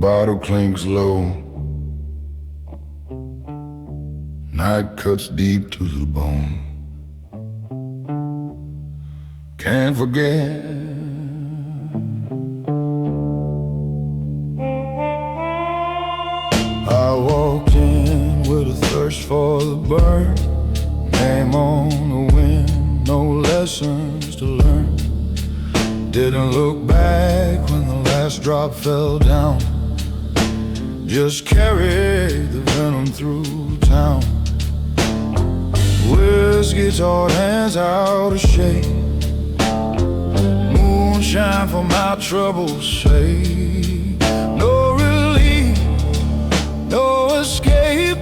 bottle clinks low. Night cuts deep to the bone. Can't forget. I walked in with a thirst for the burn. Name on the wind, no lessons to learn. Didn't look back when the last drop fell down. Just carried the venom through town. Whiskey-taught hands out of shape. Moonshine for my troubles' sake. No relief, no escape.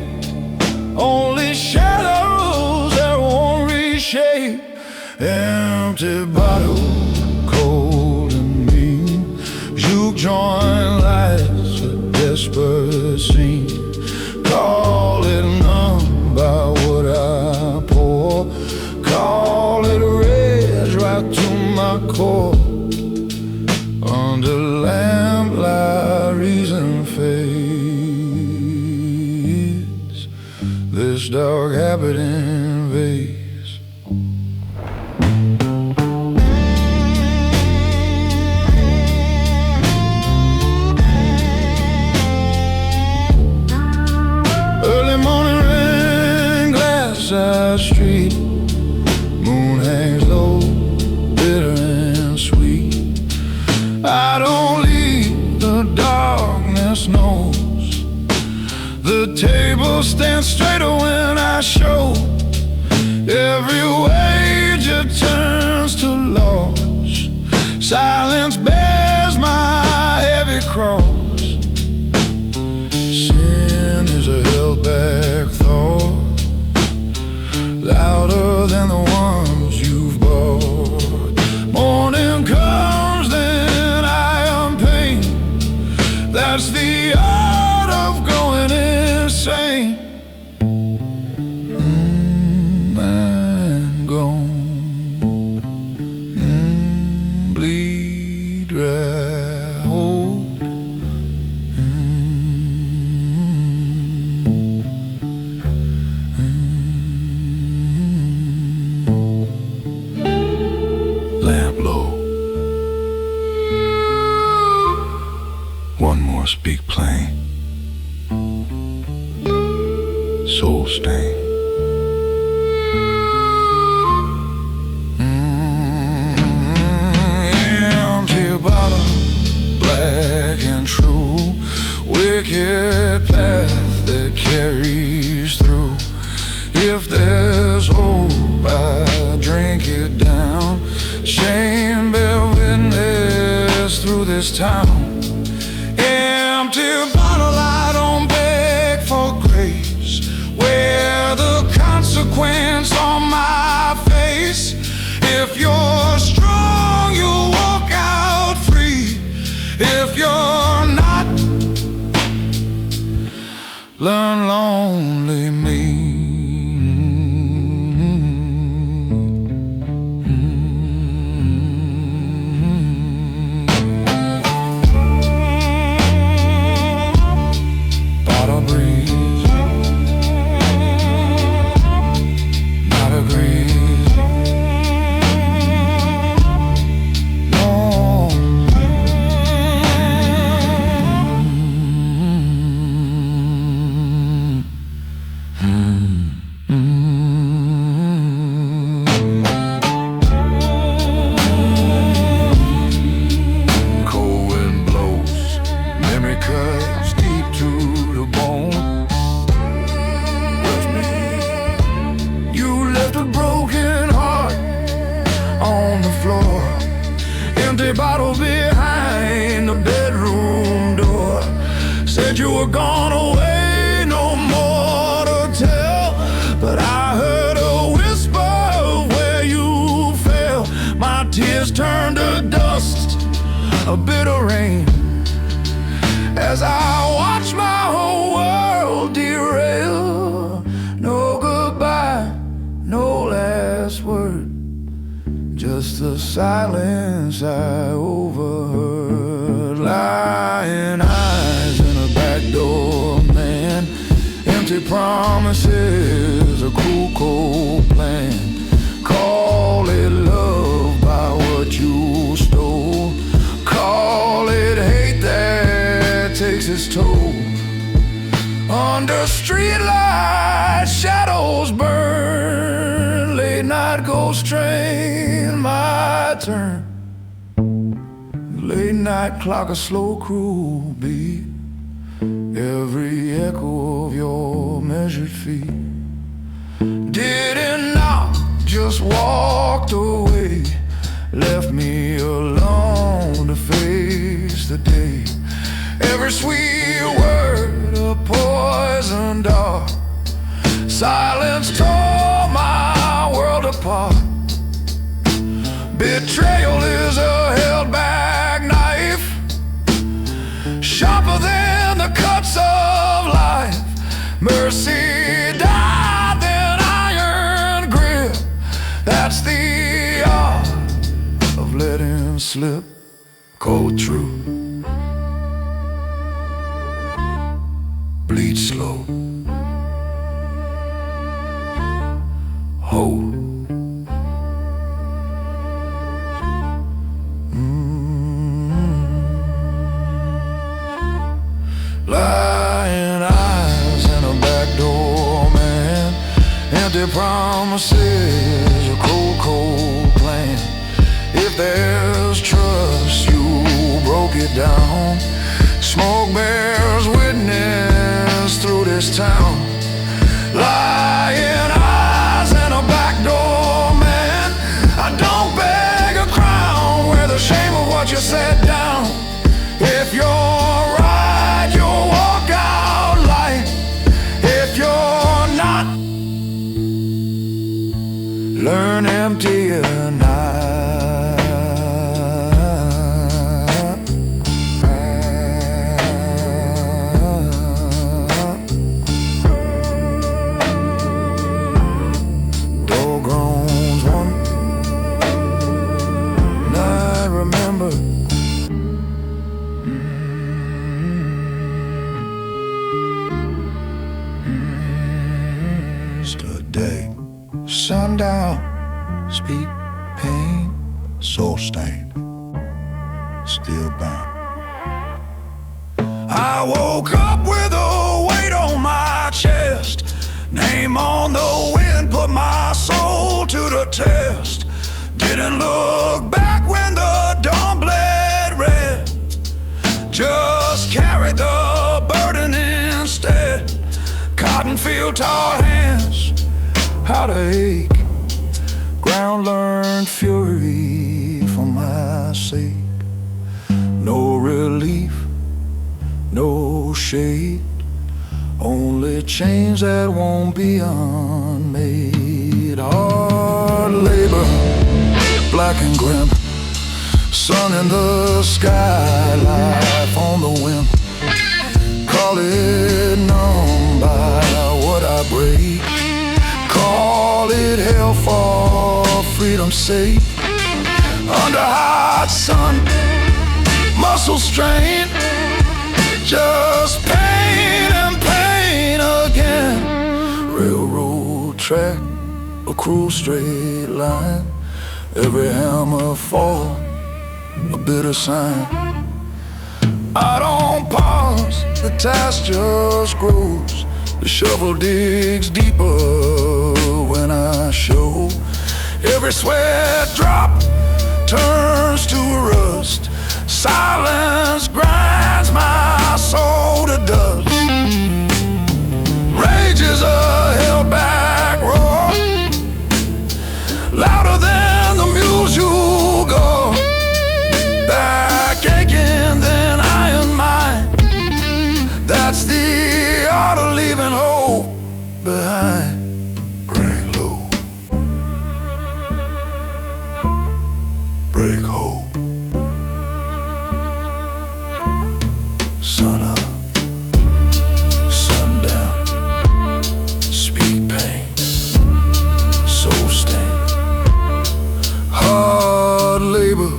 Only shadows that won't reshape. Empty bottle, cold and mean. Juke joint lights, a desperate scene. Call it numb by what I pour. Call it rage right to my core. Under lamplight reason fades. This dark habit invades. Early morning rain, glass-side street. Moon hangs low, bitter and sweet. I don't leave, the darkness knows. The table stands straighter when I show. Every wager turns to loss. Silence bears my heavy cross. Sin is a held-back thought, louder than the ones you've bought. Morning comes, then I am pain. That's the art of going insane. And gone. Bleed dry, hold. Lamp low. One more, speak plain. Soul stain. Empty bottle, black and true. Wicked path that carries through. If there's hope, I drink it down. Shame bear witness through this town. Empty bottle, I don't beg for grace. Wear the consequence on my face. If you're strong, you'll walk out free. If you're not, learn lonely me. Bottle behind the bedroom door. Said you were gone away, no more to tell. But I heard a whisper of where you fell. My tears turned to dust, a bitter rain, as I watch my whole world derail. No goodbye, no last word, just the silence I overheard. Lying eyes Empty promises, a cruel cold plan. Call it love by what you stole. Call it hate that takes its toll. Under streetlight, shadows burn. Late night ghost train, my turn. Late night clock, a slow cruel beat. Every echo of your measured feet. Didn't knock, just walked away. Left me alone to face the day. Every sweet word a poison dart. Silence tore my world apart. Betrayal is a held back knife, sharper than the cuts of life. Mercy died than iron grip. That's the art of letting slip. Cold true, bleed slow. Hold. Lying eyes and a backdoor man. Empty promises, a cold, cold plan. If there's trust, you broke it down. Smoke bears witness through this town. Lying eyes and a backdoor man. I don't beg a crown, wear the shame of what you set down. If you're right, you'll walk out light. If you're not, learn empty a night. Door groans one night, remember. Today, sundown, speak pain, soul stained, still bound. I woke up with a weight on my chest, name on the wind, put my soul to the test. Didn't look back when the dawn bled red, just carried the burden instead. Cotton field, tall hands, how to ache. Ground learned fury for my sake. No relief, no shade, only chains that won't be unmade. Hard labor, black and grim, sun in the sky, life on the whim. Call it numb by what I break. Call it hell for freedom's sake. Under hot sun, muscle strain, just pain and pain again. Railroad track, a cruel straight line. Every hammer fall, a bitter sign. I don't pause, the task just grows. The shovel digs deeper when I show. Every sweat drop turns to rust. Silence grinds my soul to dust. Rage is a held back roar, louder than the mules you go. Back aching than iron mine. That's the art of leaving hope behind. Break low, break hope. Sun up, sundown, speak pain, soul stain. Hard labor,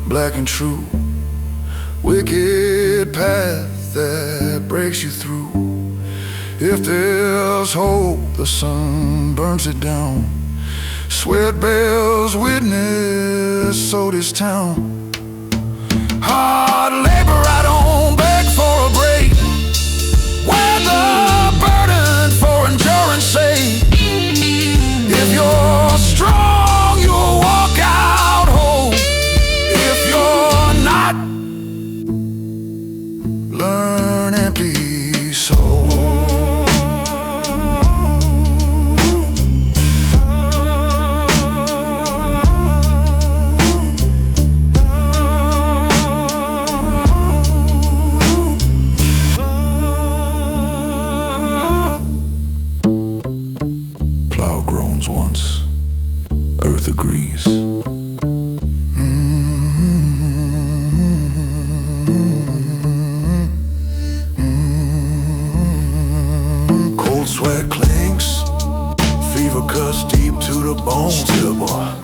black and true, wicked path that breaks you through. If there's hope, the sun burns it down. Sweat bears witness, so this town. Hard labor, I don't beg for a break. Wear the burden for endurance sake. If you're strong, you'll walk out whole. If you're not, learn and be sold. Plow groans once, earth agrees. Cold sweat clings, fever cuts deep to the bone. Still, boy,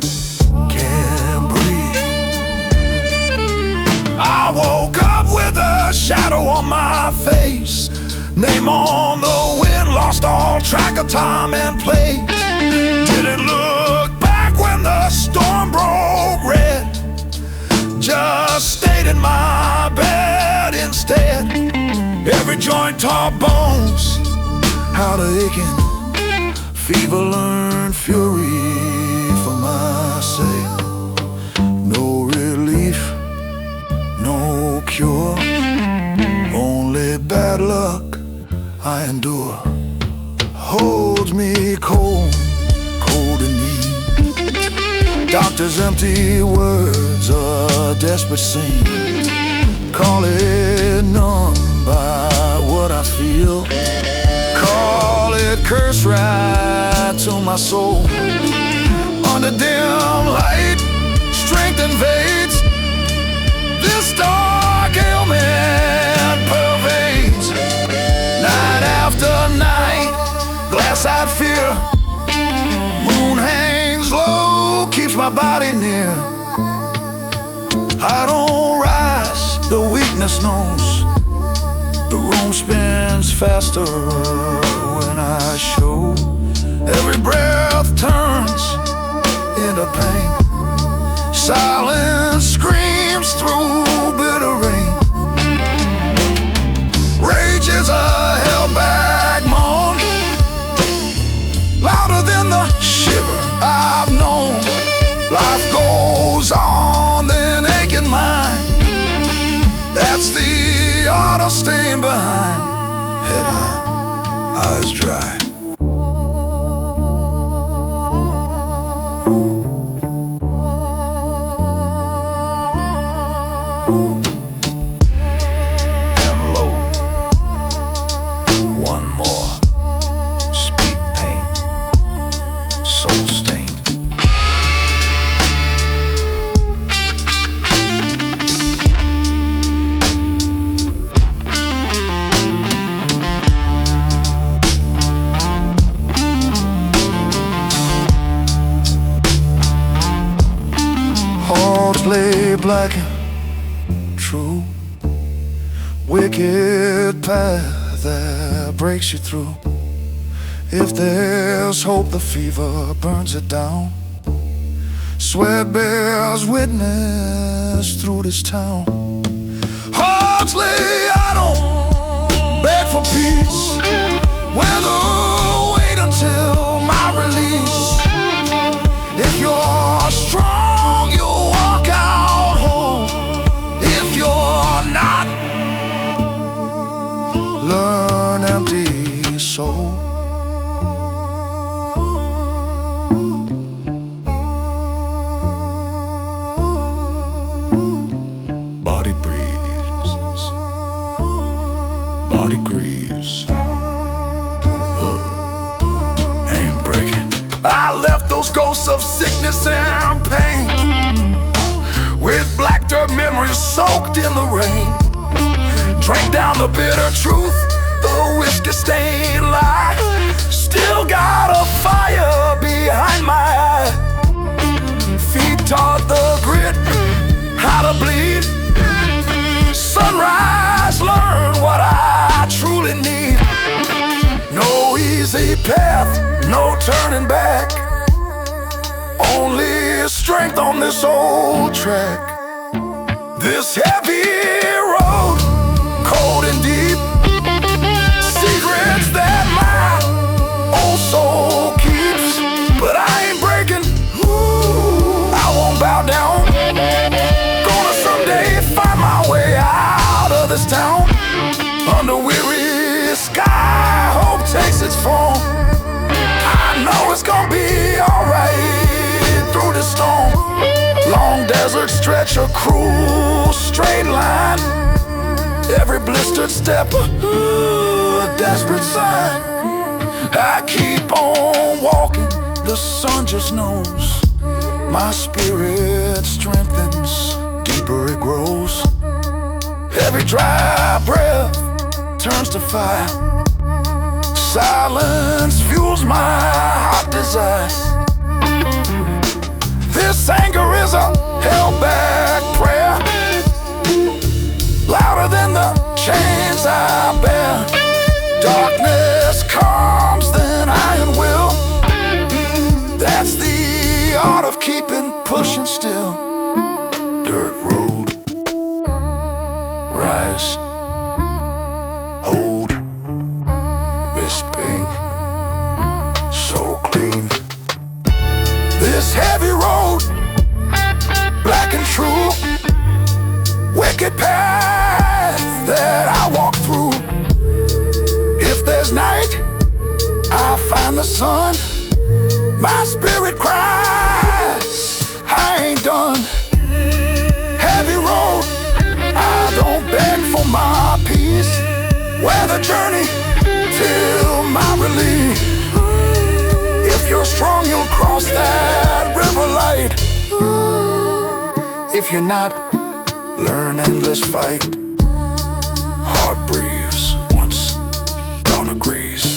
can't breathe. I woke up with a shadow on my face, name on the wind, lost all track of time and place. Didn't look back when the storm broke red, just stayed in my bed instead. Every joint tore bones out aching, fever learned fury for my sake. No relief, no cure, only bad luck I endure. Holds me cold, cold in need. Doctor's empty words, a desperate scene. Call it numb by what I feel. Call it curse right to my soul. Under dim light, strength invades. This dark ailment pervades. Night after night, glass-eyed fear. Moon hangs low, keeps my body near. I don't rise, the weakness knows. The room spins faster when I show. Every breath turns into pain. Silence screams through bitter rain. Rage is a held-back moan, louder than the shiver I've known. Life goes on, then aching mind. That's the art of staying behind. Head high, eyes dry. And low, one more. Speak pain, soul stained. Hearts lay black and true, wicked path that breaks you through. If there's hope, the fever burns it down. Sweat bears witness through this town. Hearts lay, I don't beg for peace. Whether wait until my release. If you're strong, you'll walk out whole. If you're not, learn empty soul. Body breathes, body grieves. Ain't breaking. I left those ghosts of sickness and pain, with black dirt memories soaked in the rain. Drank down the bitter truth, the whiskey-stained lie. Still got a fire behind my eye. Feet taught the grit how to bleed. Sunrise, learn what I truly need. turning back. Only strength on this old track. This heavy road, cold and deep. Secrets that my old soul keeps. But I ain't breaking, I won't bow down. Gonna someday find my way out of this town. Under weary sky, hope takes its form. I know it's gonna be alright through the storm. Long desert stretch, a cruel straight line. Every blistered step, a desperate sign. I keep on walking, the sun just knows. My spirit strengthens, deeper it grows. Every dry breath turns to fire. Silence fuels my hot desire. This anger is a held-back prayer, louder than the chains I bear. Darkness comes, then iron will. That's the art of keeping pushing still. Dirt road, rise, hold, Miss Pink, so clean. This heavy road, black and true, wicked path that I walk through. If there's night, I find the sun. My spirit cries, I ain't done. Heavy road, I don't beg for my peace. Where the journey till my relief. If you're strong, you'll cross that river light. If you're not, learn endless fight. Heart breathes once, dawn agrees.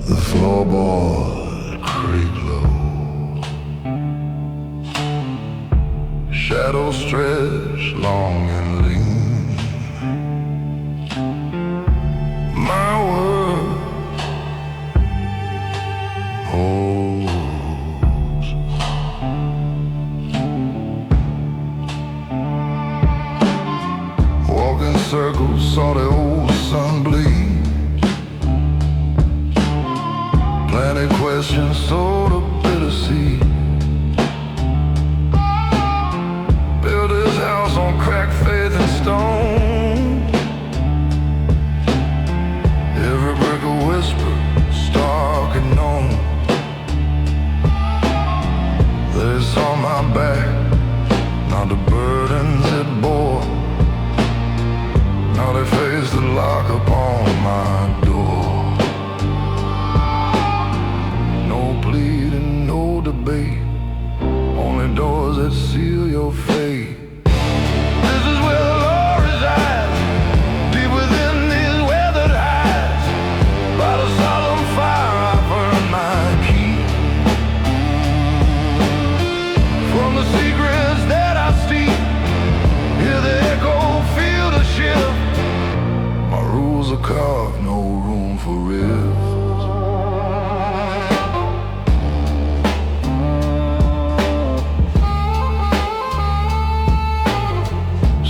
The floorboard creak low. Shadows stretch long and lean. My world holds. Walk in circles, saw the old sun bleed. Planted questions, sowed a bitter seed. Built his house on cracked faith and stone. Every brick a whisper, stark and known. This on my back, not the burdens it bore. Now they face the lock upon my door. Pleading, no debate, only doors that seal your fate. This is where the law resides, deep within these weathered hides. By the solemn fire I burn my key. From the secrets that I steep, hear the echo, feel the shift. My rules are carved, no room for rifts.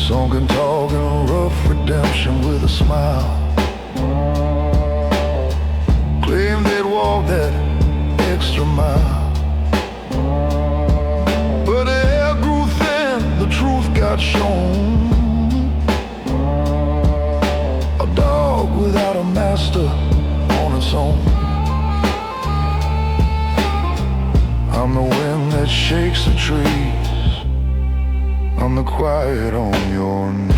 Sunken talk and rough redemption with a smile. Claimed they'd walk that extra mile, but the air grew thin, the truth got shown. A dog without a master on its own. the quiet on your knees.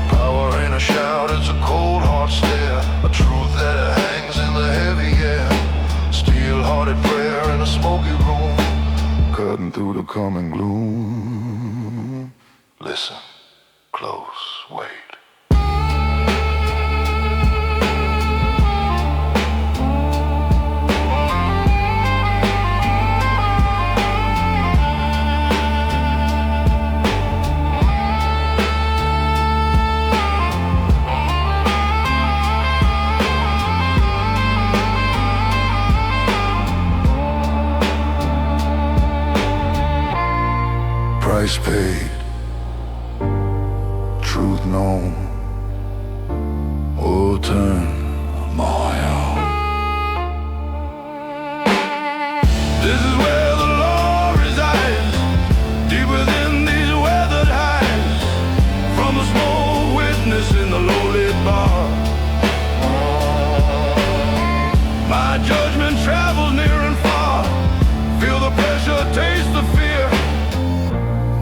Power ain't a shout, it's a cold hard stare, a truth that hangs in the heavy air. Steel-hearted prayer in a smoky room, cutting through the coming gloom. Listen, close, wait. Price paid, truth known, will turn my own. This is where the law resides, deep within these weathered hides, from a small witness in the low-lit bar. My judgment travels near and far, feel the pressure, taste the fear.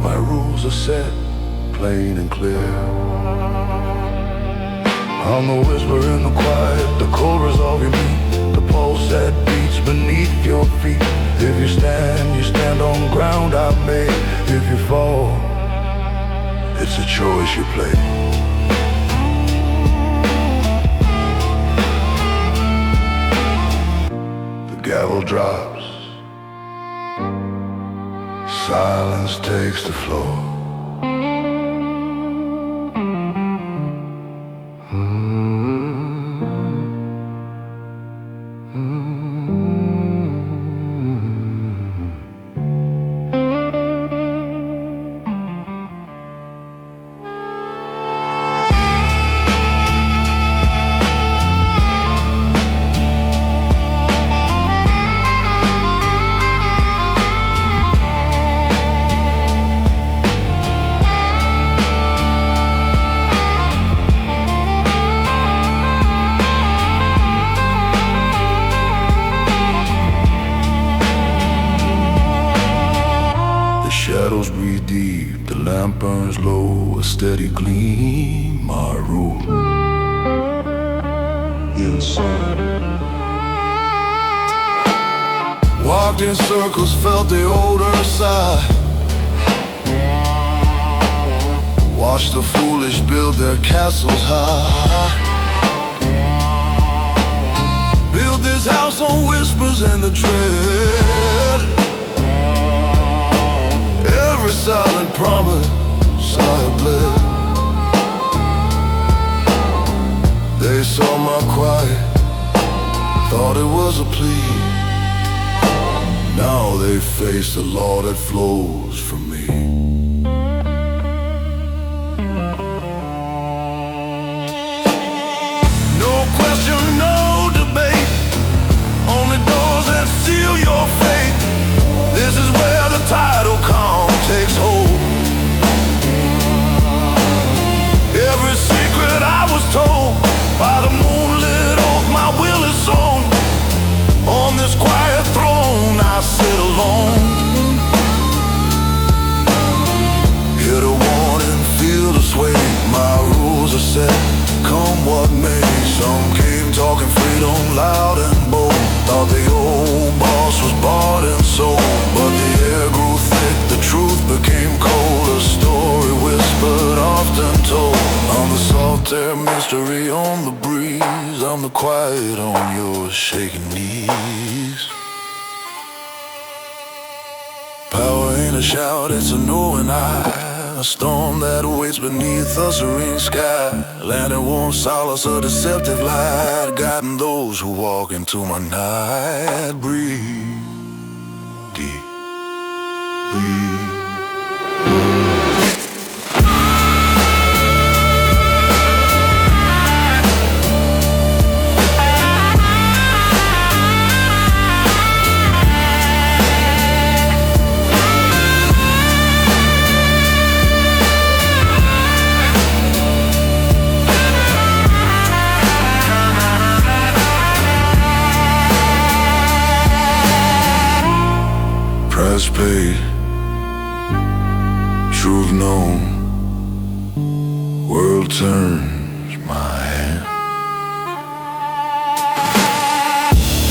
My rules are set, plain and clear. I'm the whisper in the quiet, the cold resolve you meet, the pulse that beats beneath your feet. If you stand on ground I made. If you fall, it's a choice you play. The gavel drops, silence takes the floor. Shadows breathe deep, the lamp burns low, a steady gleam, my room. Inside. Walked in circles, felt the odor sigh. Watched the foolish build their castles high. Build this house on whispers and the tread. Every silent promise I bled. They saw my quiet, thought it was a plea. Now they face the law that flows from me. No question, no debate, only doors that seal your fate. This is where the title calm takes hold. Every secret I was told by the moonlit oath my will is sown. On this quiet throne I sit alone. Hear the warning, feel the sway. My rules are set, come what may. Some came talking freedom loud and bold. Thought the old boss was bought and sold. But the air grew thick, the truth became cold. A story whispered, often told. I'm the solitaire mystery on the breeze. I'm the quiet on your shaking knees. Power ain't a shout, it's a knowing eye. A storm that waits beneath a serene sky. Land that won't solace a deceptive light. Guiding those who walk into my night. Breathe deep, breathe. played, truth known, world turns my hand.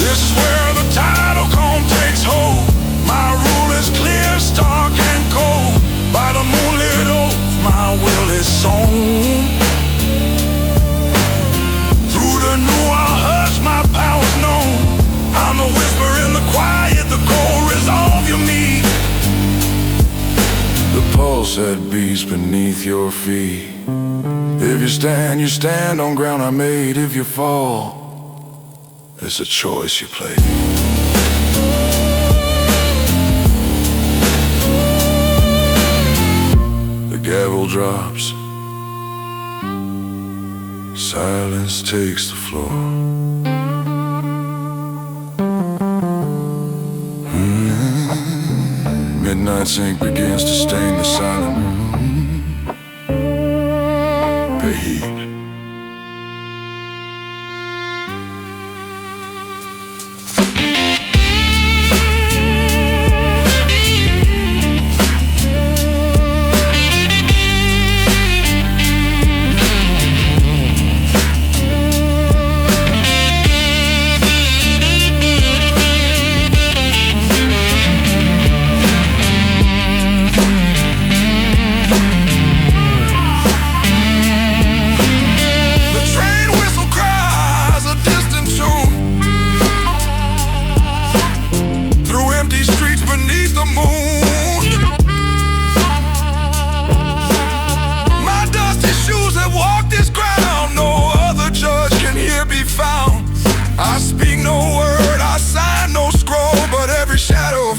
This is where the title comb takes hold. My rule is clear, stark and cold. By the moonlit oath, my will is sown. Through the noir hush, my power's known. I'm the whisper in the quiet, the cold resolve you meet. The pulse that beats beneath your feet. If you stand on ground I made. If you fall, it's a choice you play. The gavel drops, silence takes the floor. Midnight's ink begins to stain the silent room. Pay heed.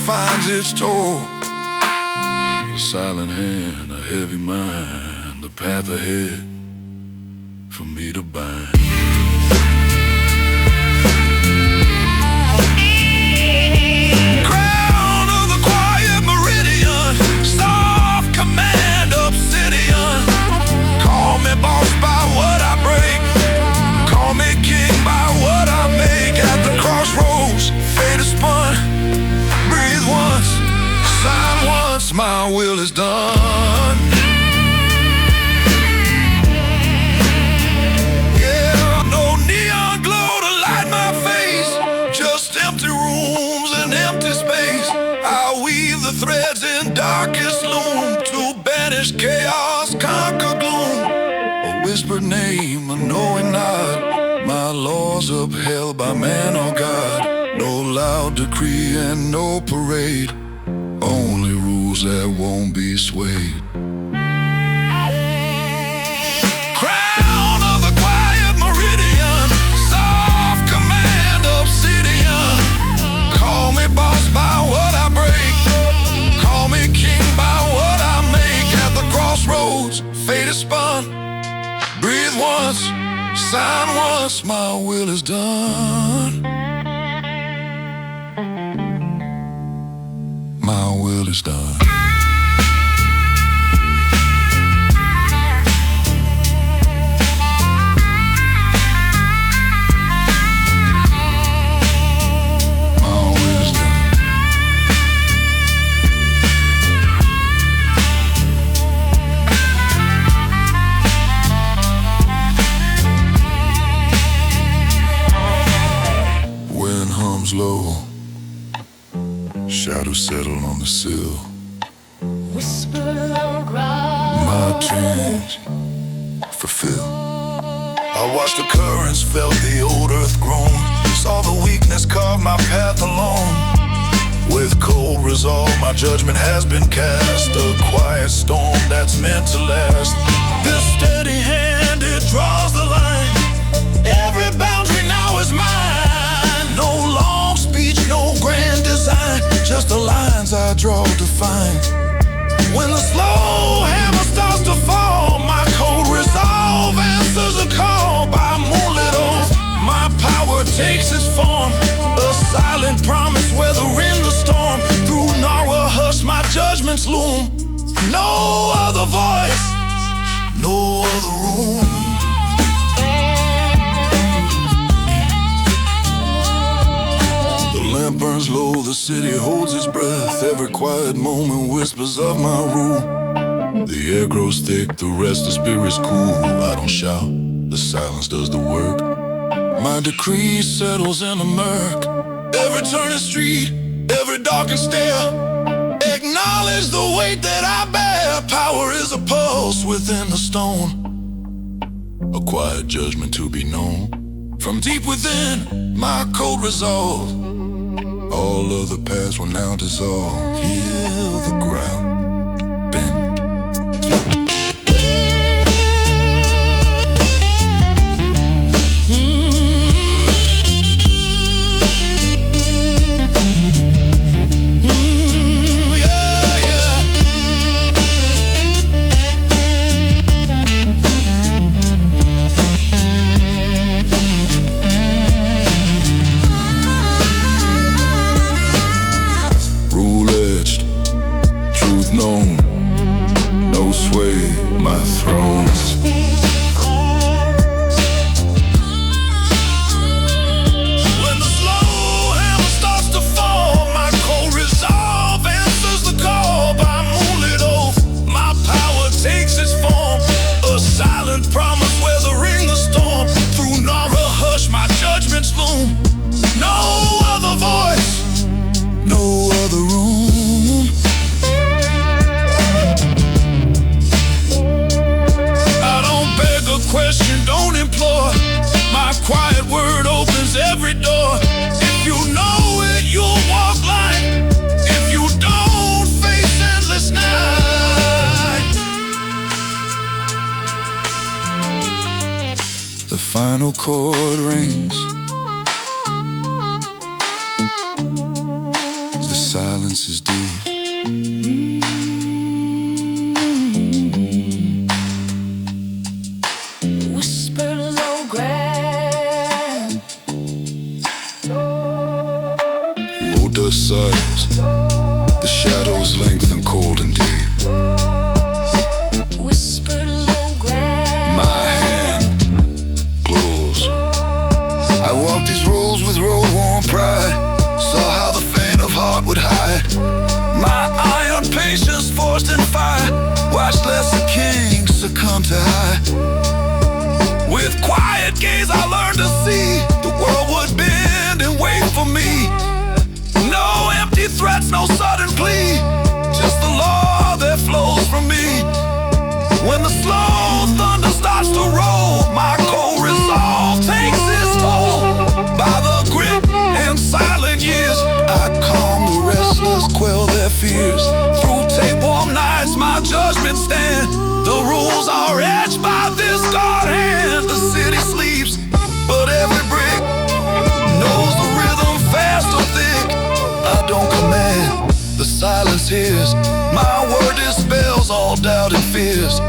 Finds its toll. A silent hand, a heavy mind, the path ahead for me to bind. Crown of the quiet meridian, soft command obsidian. Call me boss by what I break, call me king by what I make. At the crossroads, fate is spun. Breathe once, sign once, my will is done. Yeah, no neon glow to light my face, just empty rooms and empty space. I weave the threads in darkest loom to banish chaos, conquer gloom. A whispered name, a knowing nod, my laws upheld by man or God. No loud decree and no parade, only rules that won't be swayed. Crown of the quiet meridian, soft command obsidian. Call me boss by what I break, call me king by what I make. At the crossroads, fate is spun. Breathe once, sign once, my will is done. My will is done. My will is done. Wind hums low, shadows settle on the sill. Whisper and growl. My dreams fulfill. I watched the currents, felt the old earth groan, saw the weakness carve my path alone. With cold resolve, my judgment has been cast, a quiet storm that's meant to last. This steady hand, it draws the line. Every boundary now is mine. No long speech, no grand design, just the lines I draw define. When the slow hammer starts to fall, my cold resolve answers a call. By moonlit oath, my power takes its form, a silent promise weathering the storm. Through Noir hush, my judgments loom. No other voice, no other room. The lamp burns burns low, the city holds its breath. Every quiet moment whispers of my rule. The air grows thick, the restless spirit's cool. I don't shout, the silence does the work. My decree settles in the murk. Every turning street, every darkened stair, acknowledge the weight that I bear. Power is a pulse within the stone, a quiet judgment to be known. From deep within, my code resolved. All of the past will now dissolve. Heal the ground, bend. No sway, my thrones. When the slow hammer starts to fall, my cold resolve answers the call. By moonlit oath, my power takes its form, a silent promise weathering the storm. Through Nara hush, my judgments loom. No other voice, no other room. Question, don't implore. My quiet word opens every door. If you know it, you'll walk light. If you don't, face endless night. The final chord rings. The silence is deep. Sides, the shadows lengthen cold and deep. Whisper low ground. My hand glows. I walked these roads with road-worn pride. Saw how the faint of heart would hide. My iron patience forged in fire. Watched lesser kings succumb to high. With quiet gaze I learned to see the world would bend and wait for me. No empty threats, no sudden plea, just the law that flows from me. When the slow thunder starts to roll, my cold resolve takes its toll. By the grit and silent years, I calm the restless, quell their fears. Through tape-warm nights, my judgment stand. The rules are etched by this God hand. The city sleeps, but every brick knows the rhythm fast or thick. I don't command, the silence hears. My word dispels all doubt and fears.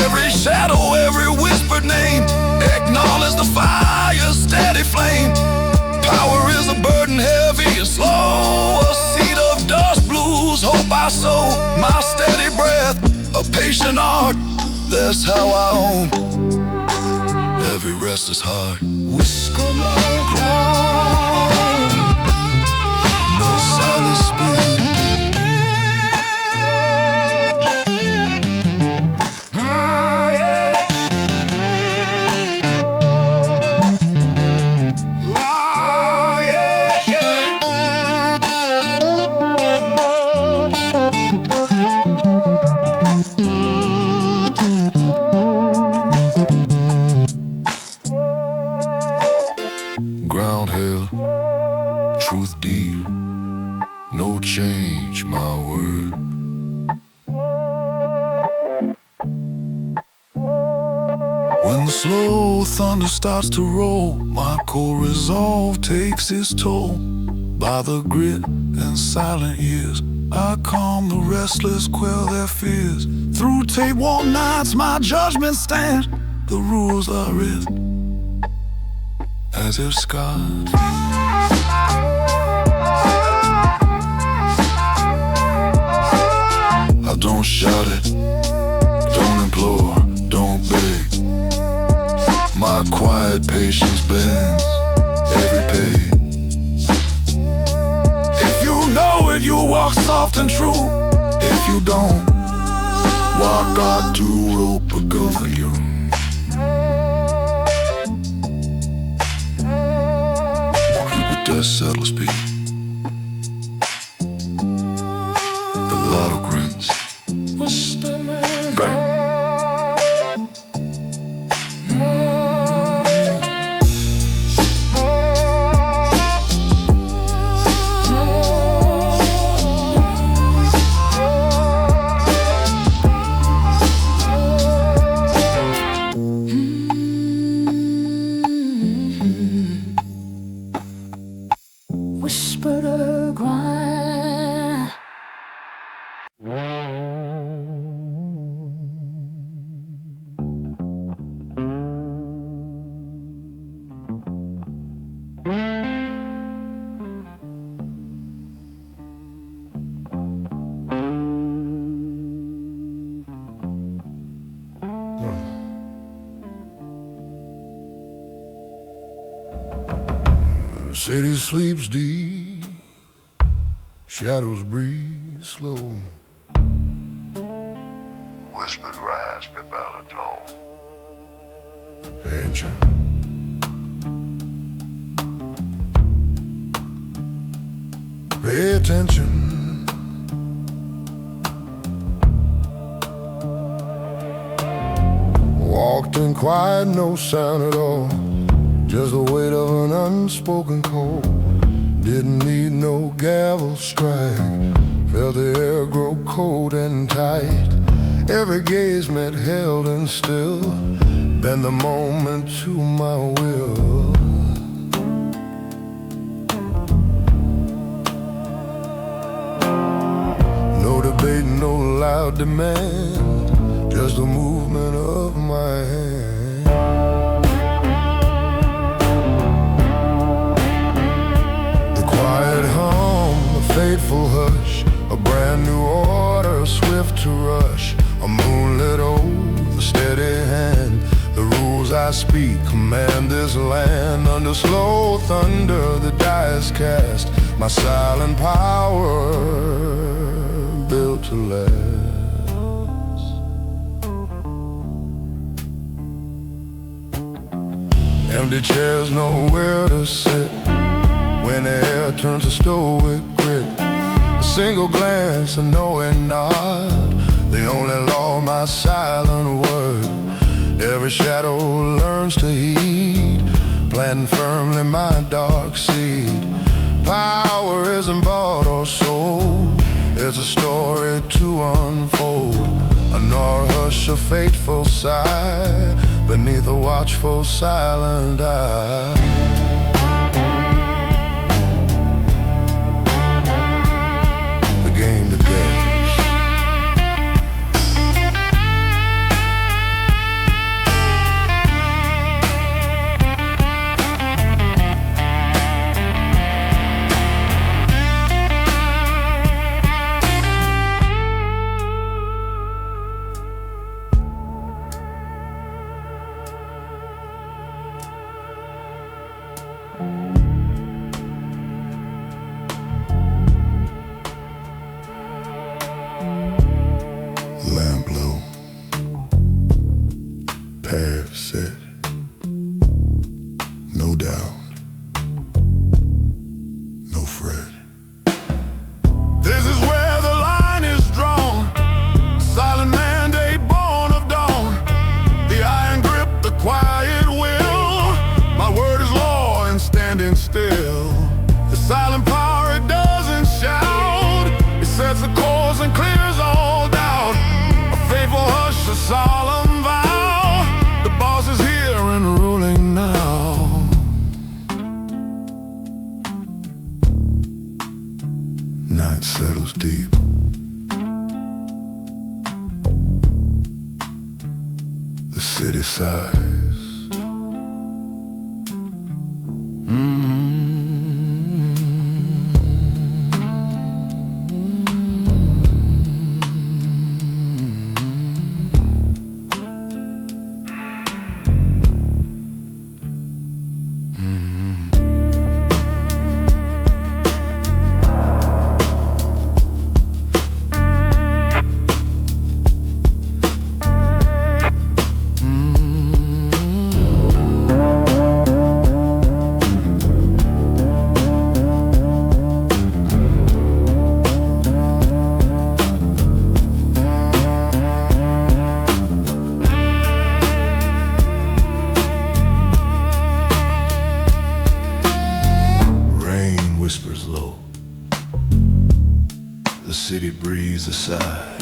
Every shadow, every whispered name, acknowledge the fire's steady flame. Power is a burden heavy and slow, a seed of dust, blues, hope I sow. My steady breath, a patient art, that's how I own every restless heart. Whisper my ground. No silence speak. Ground held, truth deep, no change, my word. When the slow thunder starts to roll, my cold resolve takes its toll. By the grit and silent years, I calm the restless, quell their fears. Through tape-warm nights, my judgment stands. The rules are written as if scarred. I don't shout it, don't implore, don't beg. My quiet patience bends every page. said you'll walk soft and true. If you don't, why got to rope a girl for you? Keep it that subtle speed. A lot of grins. Bang. Whisper the grind. The city sleeps deep, shadows breathe slow. Whispered raspy baritone. Attention. Pay attention. Walked in quiet, no sound at all. Just the weight of an unspoken call. Didn't need no gavel strike. Felt the air grow cold and tight. Every gaze met held and still. Bend the moment to my will. No debate, no loud demand. Just the movement of my hand. Fateful hush, a brand new order, swift to rush. A moonlit oath, a steady hand. The rules I speak command this land. Under slow thunder, the die is cast. My silent power built to last. Empty chairs, nowhere to sit. When the air turns to stoic grit, a single glance, a knowing nod, the only law, my silent word. Every shadow learns to heed, planting firmly my dark seed. Power isn't bought or sold, it's a story to unfold. A Noir hush, a fateful sigh, beneath a watchful silent eye. Lamp low, path set, no doubt, no fret. This is where the line is drawn. Silent mandate born of dawn. The iron grip, the quiet will. My word is law and standing still. The silent power, it doesn't shout. It sets the course and clears all doubt. A faithful hush, a solemn vow. The boss is here and ruling now. Night settles deep. The city sighs. the city breathes a sigh.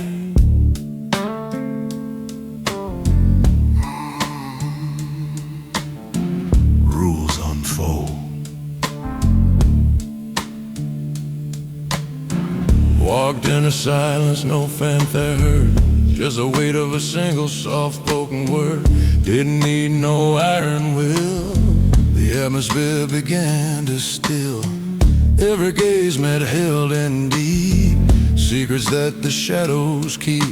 Rules unfold. Walked in a silence, no fanfare heard, just the weight of a single soft-spoken word. Didn't need no iron will. The atmosphere began to still. Every gaze met held in deep, secrets that the shadows keep.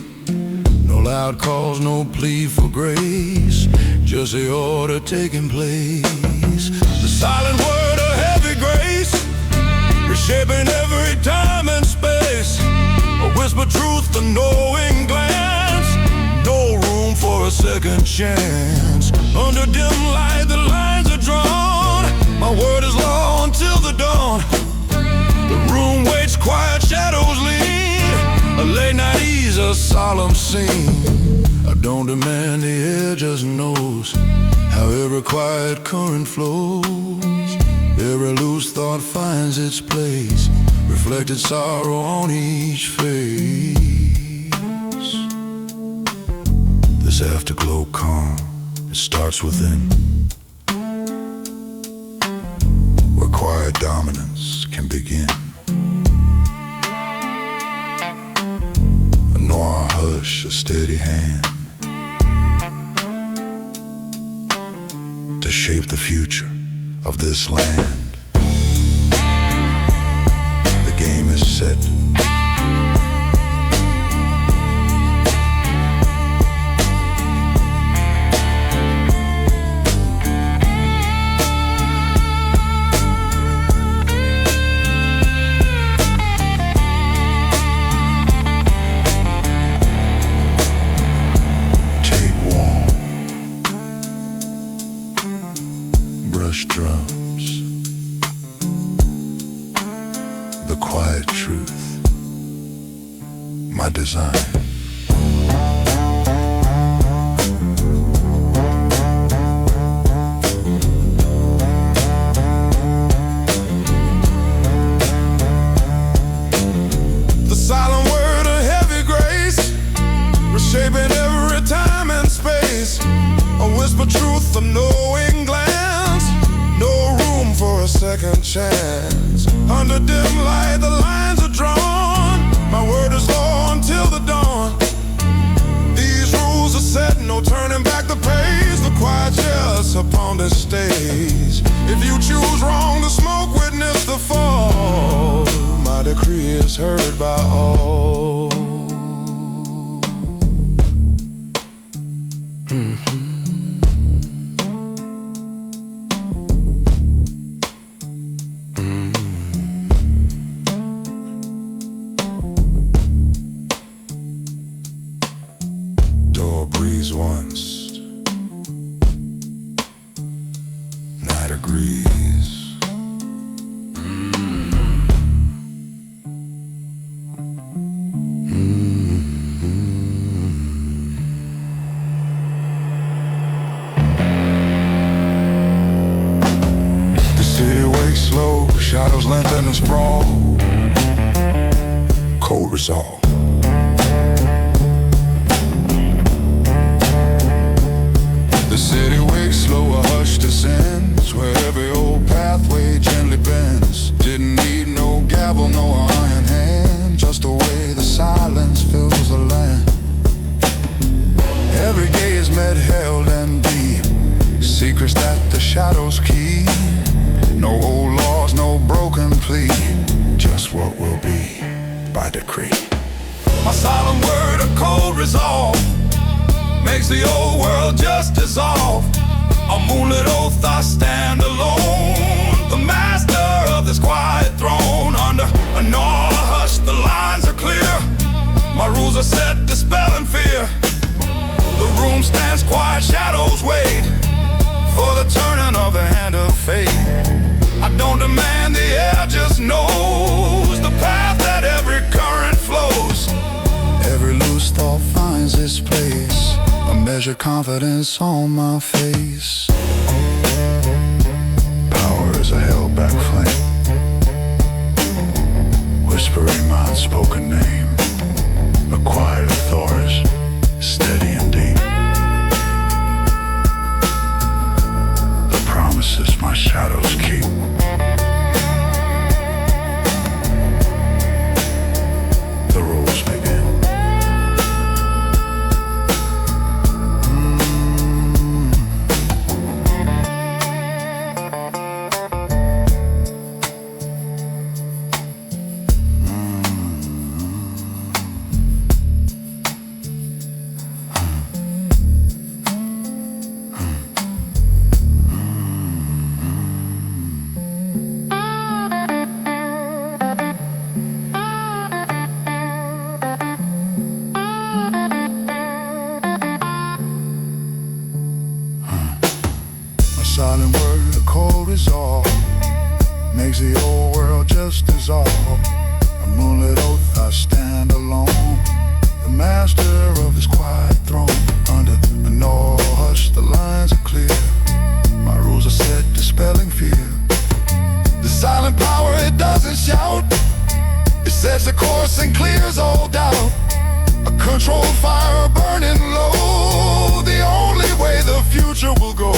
No loud calls, no plea for grace, just the order taking place. The silent word of heavy grace, reshaping every time and space. A whispered truth, a knowing glance, no room for a second chance. Under dim light the lines are drawn, my word is law until the dawn. The room waits, quiet shadows lean, a late night ease, a solemn scene. I don't demand the air, just knows how every quiet current flows. Every loose thought finds its place, reflected sorrow on each face. This afterglow calm, it starts within, where quiet dominance can begin. A noir hush, a steady hand to shape the future of this land. The game is set. Drums, the quiet truth, my design. The silent word of heavy grace, reshaping every time and space. A whispered truth, a knowing glance, no room for a second chance. Under dim light the lines are drawn, my word is law until the dawn. These rules are set, no turning back the pace. The quiet just upon the stage. If you choose wrong, the smoke witness the fall. My decree is heard by all. Breeze once, night agrees. The city wakes slow, shadows lengthen and sprawl. Cold resolve. The city wakes slow, a hush descends, where every old pathway gently bends. Didn't need no gavel, no iron hand, just the way the silence fills the land. Every gaze met held and deep, secrets that the shadows keep. No old laws, no broken plea, just what will be by decree. My solemn word, a cold resolve, makes the old world just dissolve. A moonlit oath, I stand alone, the master of this quiet throne. Under a noir hush, the lines are clear, my rules are set, dispelling fear. The room stands quiet, shadows wait for the turning of the hand of fate. I don't demand the air, just knows the path that every current flows. Every loose thought finds its place, a measured confidence on my face. Power is a held back flame, whisper whispering my unspoken name, a quiet authority, steady and deep. The promises my shadows keep. The rules begin. Silent word, a cold resolve, makes the old world just dissolve. A moonlit oath, I stand alone, the master of this quiet throne. Under a no hush, the lines are clear. My rules are set, dispelling fear. The silent power, it doesn't shout. It sets the course and clears all doubt. A controlled fire burning low. The only way the future will go.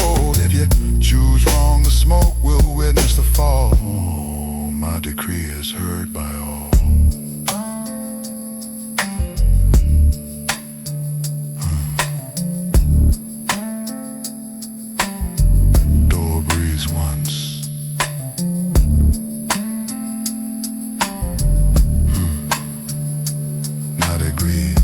If you choose wrong, the smoke will witness the fall. Oh, my decree is heard by all. Door breathes once. Not agrees.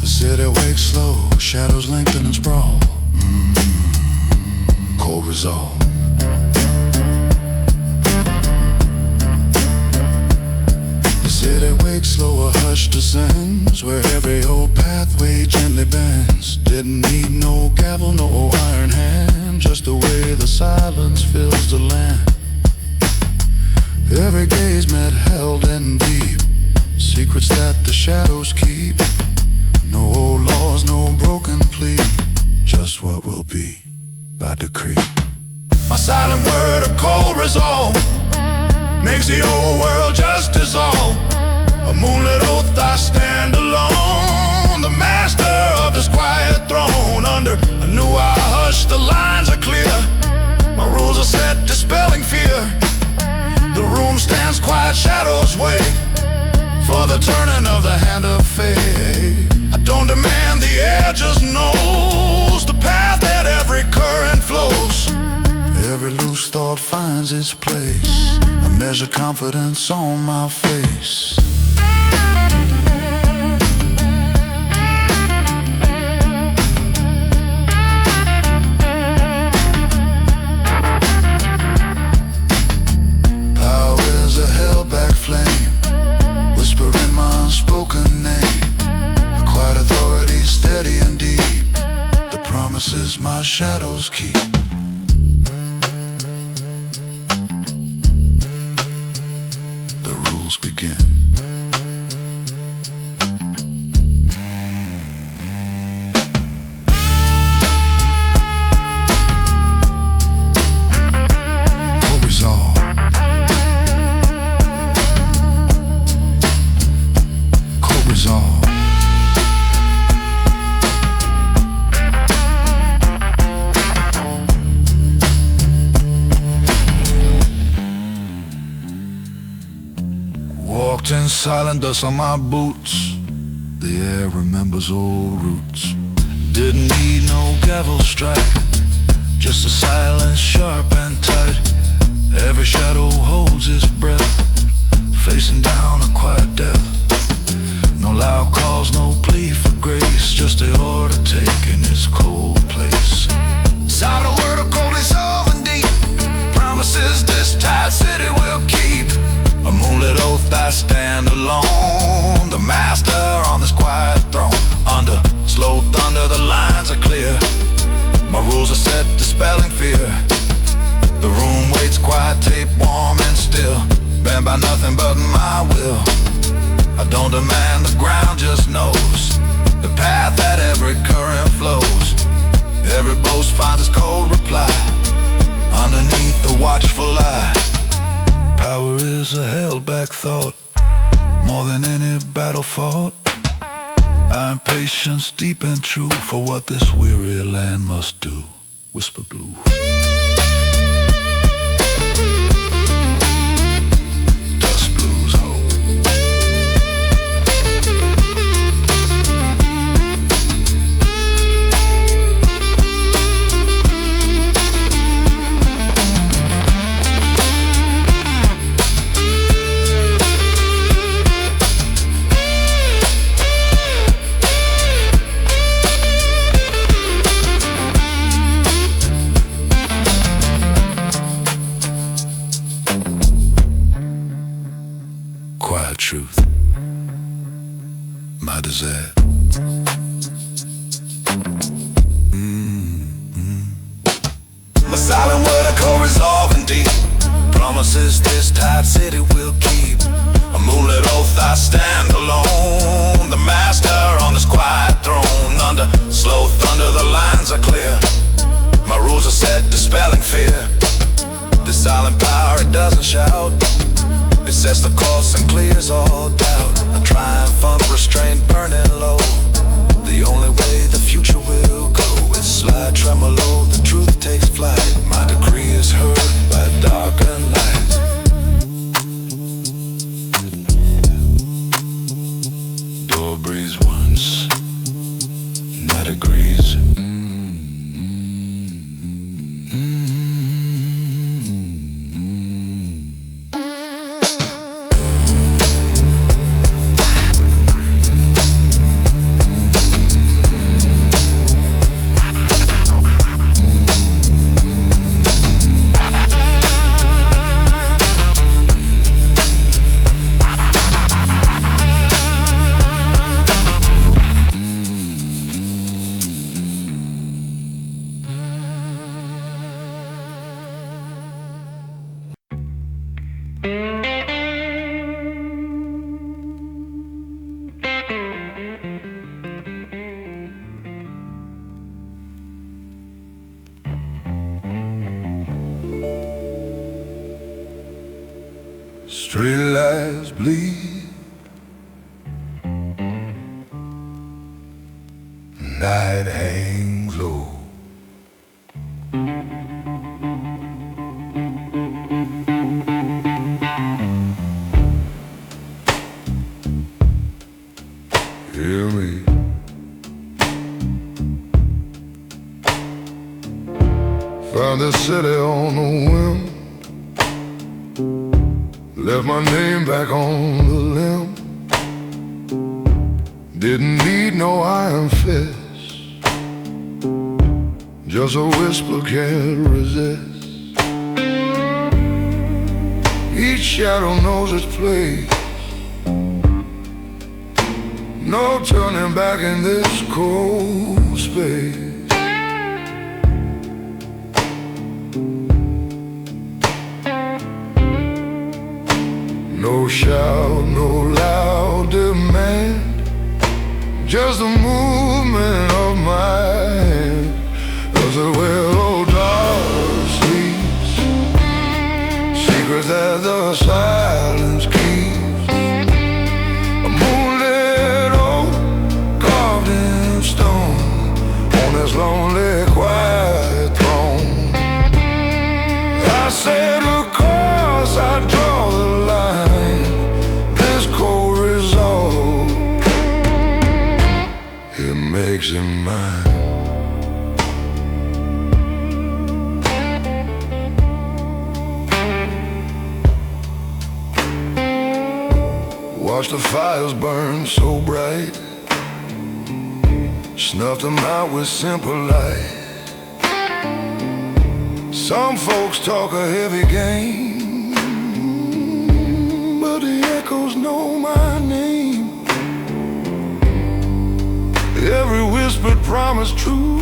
City wakes slow, shadows lengthen and sprawl. Cold resolve. The city wakes slow, a hush descends, where every old pathway gently bends. Didn't need no gavel, no iron hand, just the way the silence fills the land. Every gaze met held in deep, secrets that the shadows keep. No old laws, no broken plea, just what will be by decree. My silent word, a cold resolve, makes the old world just dissolve. A moonlit oath, I stand alone, the master of this quiet throne. Under a new hush, the lines are clear. My rules are set, dispelling fear. The room stands quiet, shadows wait for the turning of the hand of fate. I don't demand, the air just knows the path that every current flows. Every loose thought finds its place. I measure confidence on my face. Power is a held-back flame, whispering my unspoken name. Quiet authority, steady and deep. The promises my shadows keep. The rules begin. Cold resolve. Cold resolve. Walked in silent, dust on my boots. The air remembers old roots. Didn't need no gavel strike, just a silence sharp and tight. Every shadow holds its breath, facing down a quiet death. No loud calls, no plea for grace, just the order taking its cold place. Silent word of cold is and deep, stand alone, the master on this quiet throne. Under slow thunder the lines are clear, my rules are set dispelling fear. The room waits quiet, tape warm and still, bent by nothing but my will. I don't demand, the ground just knows the path that every current flows. Every boast finds its cold reply underneath the watchful eye. Power is a held back thought, more than any battle fought. I'm patience deep and true for what this weary land must do. Whisper blue. Dust blues hope. Quiet truth, my desire. My silent word, a core resolving deep, promises this tight city will keep. A moonlit oath, I stand alone, the master on this quiet throne. Under slow thunder the lines are clear, my rules are set dispelling fear. This silent power, it doesn't shout, it sets the course and clears all doubt. A triumphant restraint burning low, the only way the future will go is slide tremolo, the truth takes flight. My decree is heard by dark and light. Door breathes once, night agrees. Street lights bleed, night hangs low. Hear me. Found this city on a whim, left my name back on the limb. Didn't need no iron fist, just a whisper can't resist. Each shadow knows its place, no turning back in this cold space. No shout, no loud demand, just the movement of my hand. As the willow dog sleeps, secrets that the silence keeps. A moonlit oak carved in stone on this lonely quiet throne. I said of course I draw the line, this cold resolve, it makes it mine. Watch the fires burn so bright, snuff them out with simple light. Some folks talk a heavy game, but the echoes know my name. Every whispered promise true.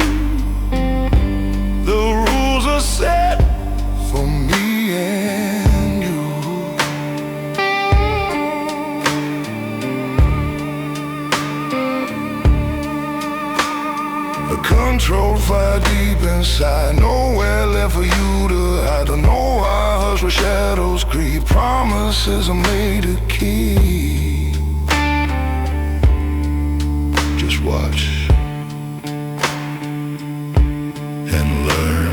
The rules are set for me and you. A controlled fire deep inside, nowhere left for you to hide. Don't know why hush where shadows creep. Promises are made to keep. Just watch and learn.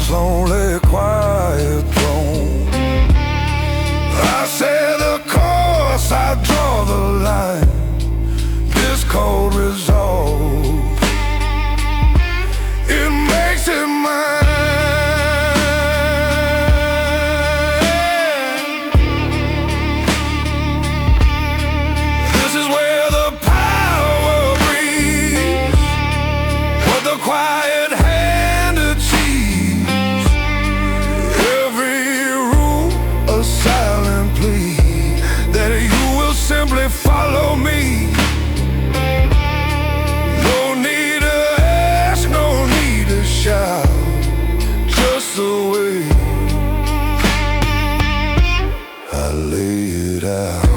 Lonely, quiet throne. I say the course, I draw the line. This cold resolve, it makes it mine. This is where the power breathes, what the quiet hand achieves. Simply follow me. No need to ask, no need to shout. Just the way I lay it out.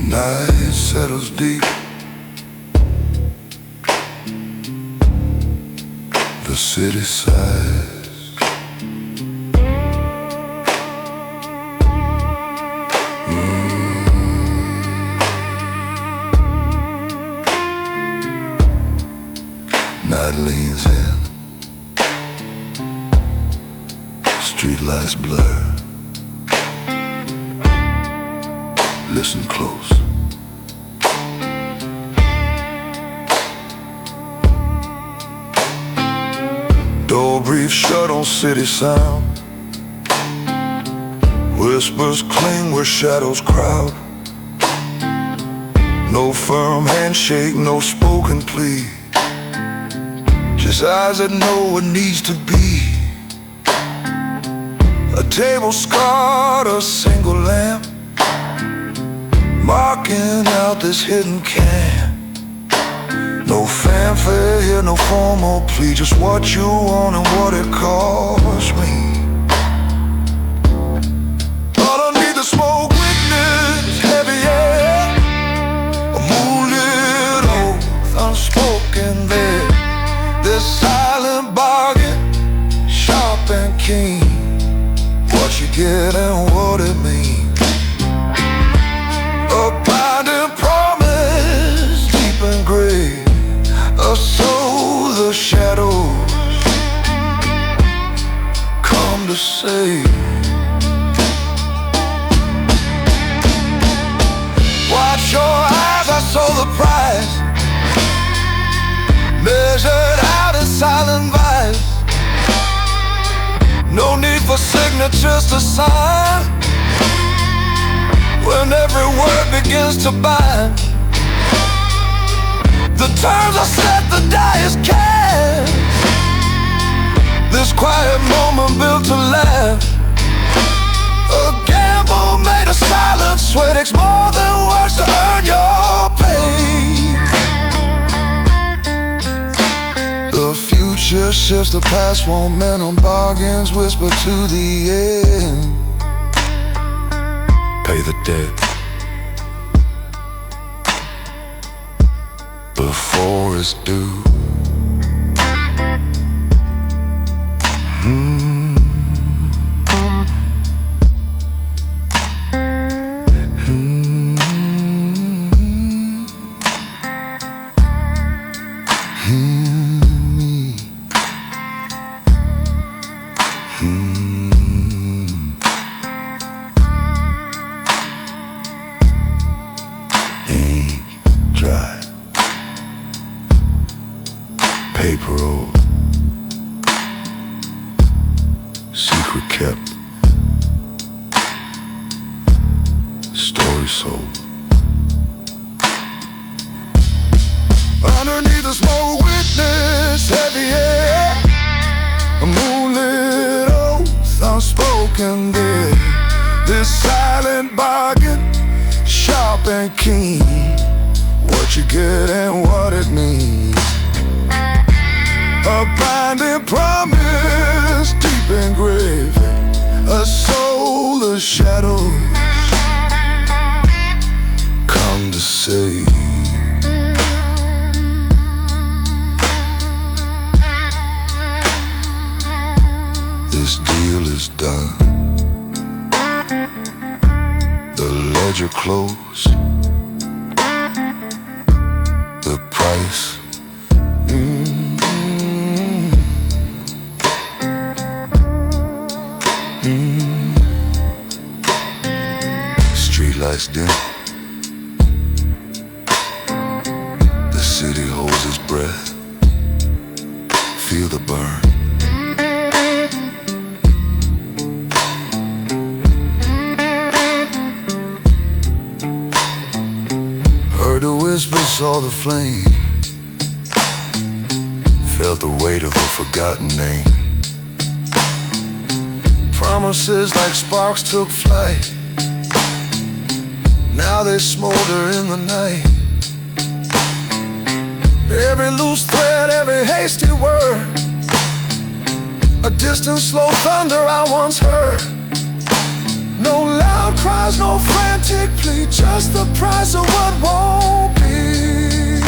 Night settles deep. The city sighs. Night leans in. Streetlights blur. Listen close. Door brief shut on city sound. Whispers cling where shadows crowd. No firm handshake, no spoken plea. Just eyes that know what needs to be. A table scarred, a single lamp, marking out this hidden camp. No fanfare here, no formal plea. Just what you want and what it costs me. All I need the smoke, witness, heavy air, a moonlit oath, unspoken there. This silent bargain, sharp and keen. What you get and what it means. A binding promise, deep and gray. So the shadows come to say, watch your eyes, I saw the price, measured out in silent vibes. No need for signatures to sign when every word begins to bind. The terms are set, the die is cast. This quiet moment built to last. A gamble made of silence, sweat takes more than words to earn your pay. The future shifts, the past won't mend on bargains, whisper to the end. Pay the debt before it's due. Ink dry, paper roll, secret kept, story sold. Underneath the smoke, witness heavy air, a moonlit oath unspoken there. This silent bargain, sharp and keen, what you get and what it means. A binding promise, deep engraved, a soulless shadow come to save. This deal is done, the ledger closed, the price Streetlights dim, the city holds its breath, feel the burn. Heard the whisper, saw the flame, felt the weight of a forgotten name. Promises like sparks took flight, now they smolder in the night. Every loose thread, every hasty word, a distant slow thunder I once heard. No loud cries, no frantic plea, just the price of what won't be.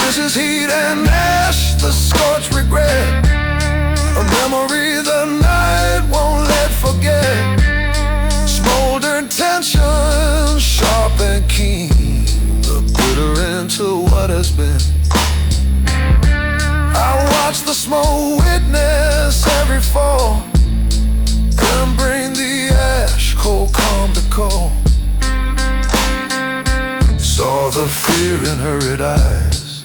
This is heat and ash, the scorched regret, a memory the night won't let forget. Smoldering tension, sharp and keen, the bitter into what has been. I watch the smoke, witness every fall, and bring the ash, cold calm to cold. Saw the fear in hurried eyes,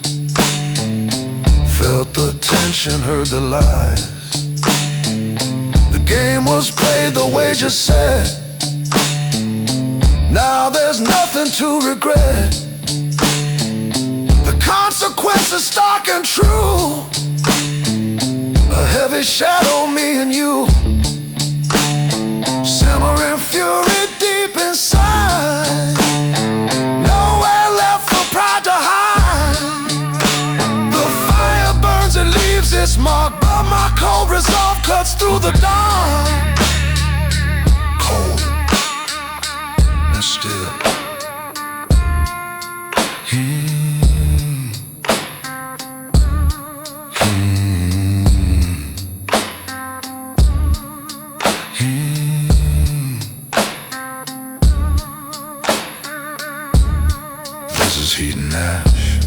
felt the tension, heard the lies. The game was played, the wager set, now there's nothing to regret. The consequences stark and true, a heavy shadow, me and you. Simmering fury deep inside, nowhere left for pride to hide. The fire burns and leaves its mark, but my cold resolve cuts through the dark. Cold and still. This is heat and ash,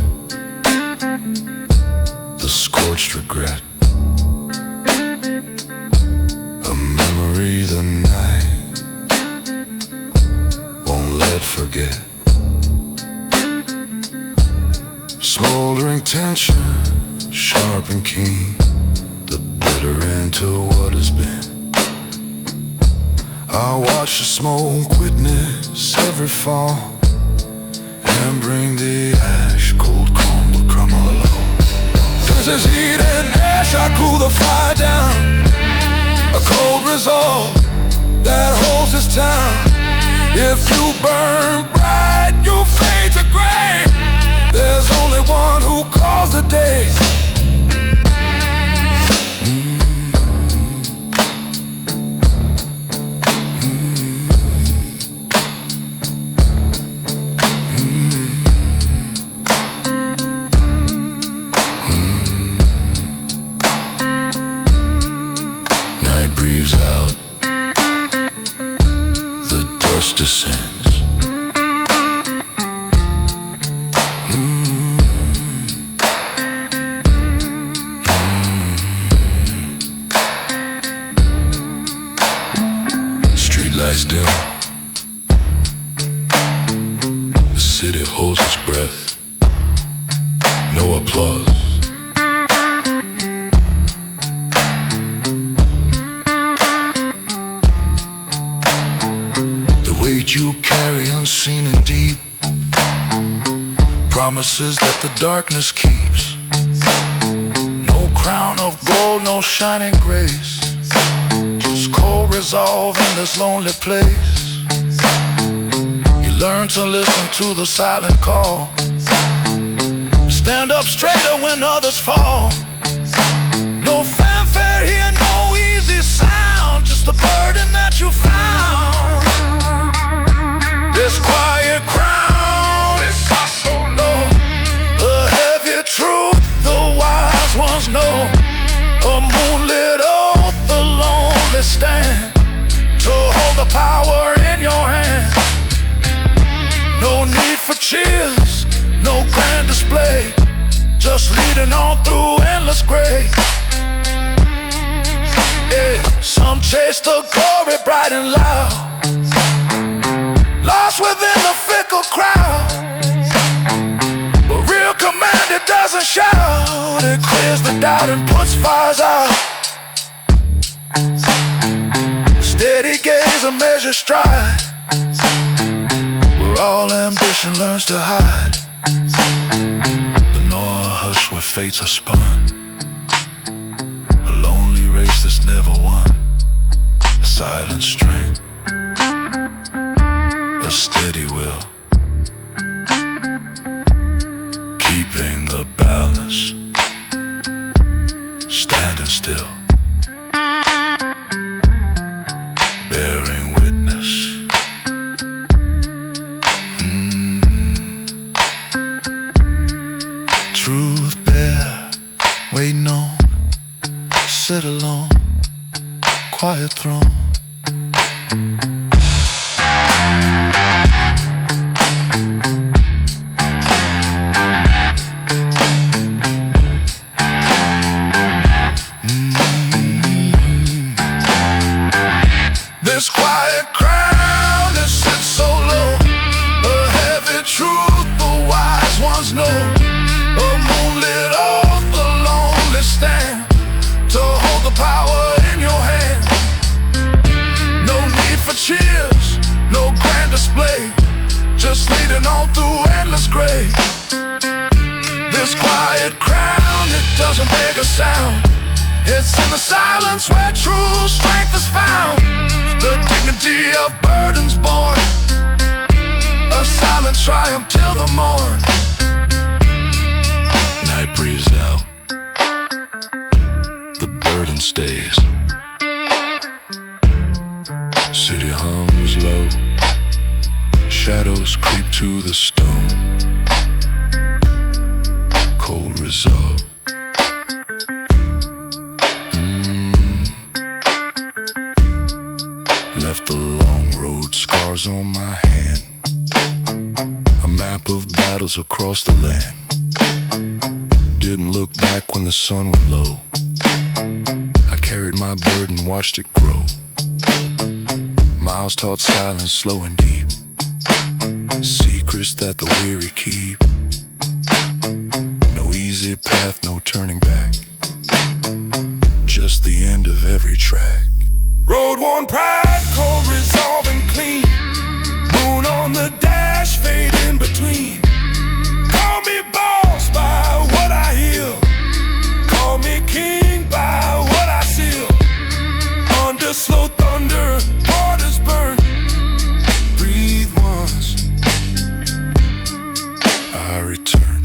the scorched regret, a memory the night won't let forget. Smoldering tension, sharp and keen, the bitter into what has been. I watch the smoke, witness every fall, and bring the ash, cold calm to crumble alone. This is heat and ash, I cool the fire down, a cold resolve that holds this town. If you burn bright, you fade to gray. There's only one who calls the day. Night breathes out, the dust descends. dim. The city holds its breath. No applause. The weight you carry unseen and deep, promises that the darkness keeps. No crown of gold, no shining grace, just cold resolve in this lonely place. You learn to listen to the silent call, stand up straighter when others fall. No fanfare here, no easy sound, just the burden that you found. This quiet crown is so low, the heavy truth the wise ones know. A moonlit oath, the lonely stand, to hold the power in your hand. No need for cheers, no grand display, just leading on through endless gray. Yeah, some chase the glory bright and loud, lost within the fickle crowd. But real command, it doesn't shout, it clears the doubt and puts fires out. Steady gaze, a measured stride, where all ambition learns to hide. The Noir hush where fates are spun, a lonely race that's never won. A silent strength, a steady will, keeping the balance, standing still, bearing witness. Truth bare, waiting on, sit alone, quiet throne. This quiet crown that sits so low, a heavy truth the wise ones know. A moonlit oath, the lonely stand, to hold the power in your hand. No need for cheers, no grand display, just leading on through endless gray. This quiet crown, it doesn't make a sound, it's in the silence where true strength is found. The dignity of burdens born, a silent triumph till the morn. Night breathes out, the burden stays. City hums low, shadows creep to the stone. Cold resolve, left the long road scars on my hand, a map of battles across the land. Didn't look back when the sun went low, I carried my burden, watched it grow. Miles taught silence, slow and deep, secrets that the weary keep. No easy path, no turning back, just the end of every track. Road worn pride, cold resolve and clean, moon on the dash, fade in between. Call me boss by what I heal, call me king by what I seal. Under slow thunder, waters burn, breathe once, I return.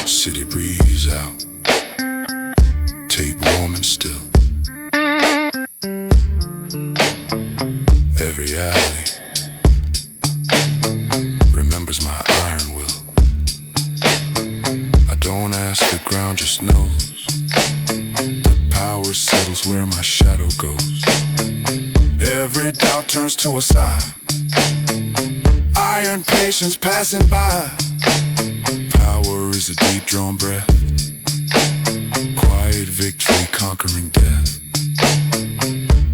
City breeze out, tape warm and still. Every alley remembers my iron will. I don't ask, the ground just knows. The power settles where my shadow goes. Every doubt turns to a sigh, iron patience passing by. Power is a deep drawn breath, quiet quiet victory conquering death.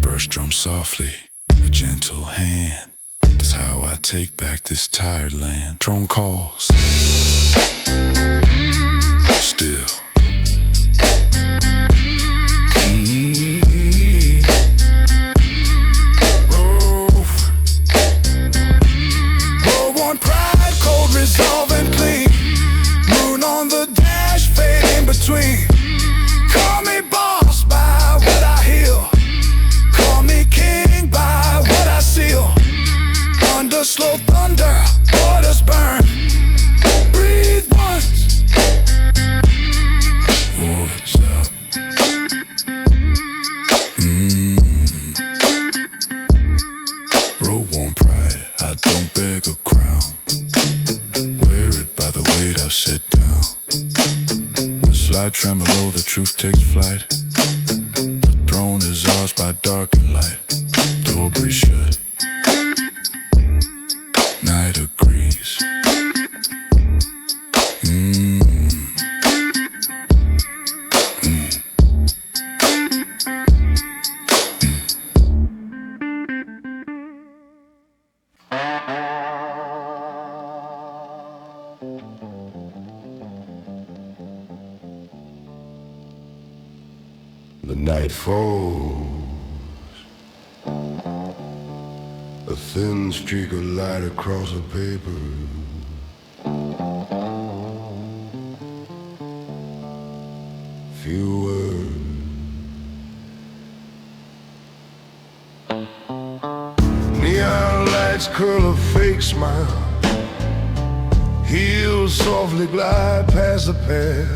Burst drum softly, a gentle hand. That's how I take back this tired land. Drone calls, still. World One pride, cold resolve and clean. Moon on the dash, fade in between. Call me boss by what I hear. Call me king by what I seal. Under slow thunder, waters burn. Breathe once. What's up? Road One pride, I don't beg a crown. Wear it by the weight I sit down. The slide tremolo, the truth takes flight. The throne is ours by dark and light. Door breeze shut. Night agrees. The night falls, a thin streak of light across the paper. Few words. Neon lights curl a fake smile. Heels softly glide past the pair.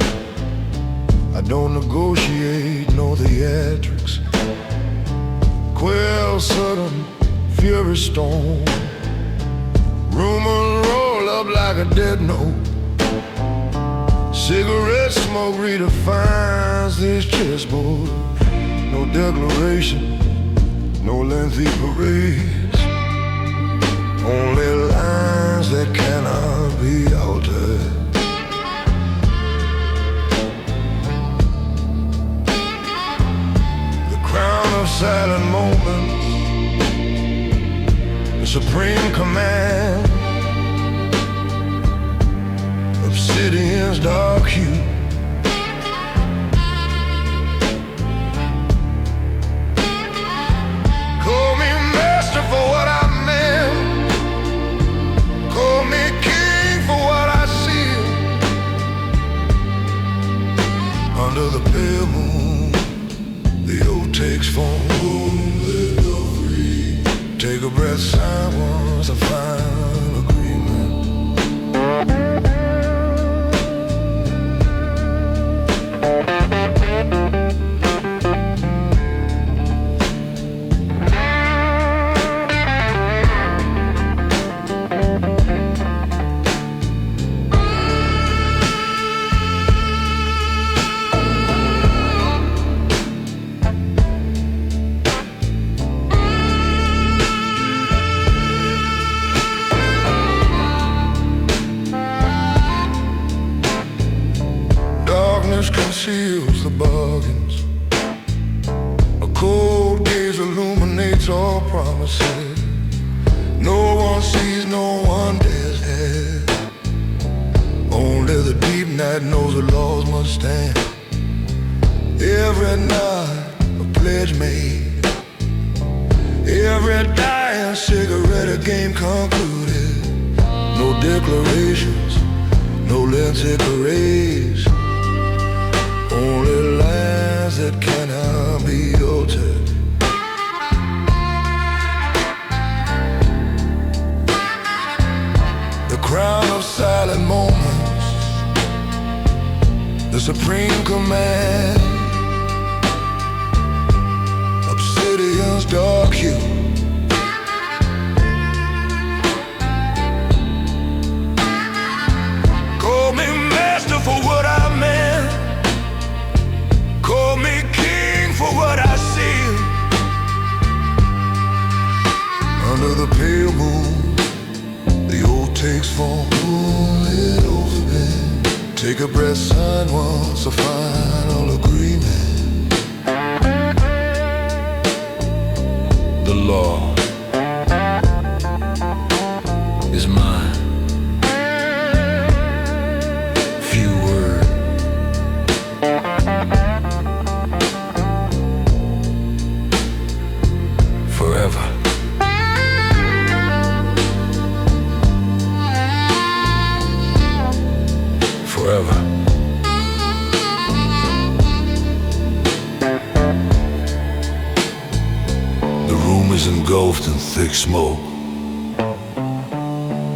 I don't negotiate, no theatrics. Quell sudden fury storm. Rumors roll up like a dead note. Cigarette smoke redefines this chessboard. No declaration, no lengthy parades. Only lines that cannot be altered. Of silent moments, the supreme command. Obsidian's dark hue. Call me master for what I meant. Call me king for what I see. Under the pale moon, the old takes form. Take a breath, sign once, a final agreement. Conceals the bargains. A cold gaze illuminates all promises. No one sees, no one dares have. Only the deep night knows the laws must stand. Every night a pledge made. Every dying cigarette a game concluded. No declarations, no lengthy parades. Only lines that cannot be altered. The crown of silent moments, the supreme command. Obsidian's dark hue. Call me master for what I meant. Call me king for what I see. Under the pale moon, the old takes form. Take a breath, sign once, a final agreement. the law is mine. Few words. Forever. Forever. The room is engulfed in thick smoke.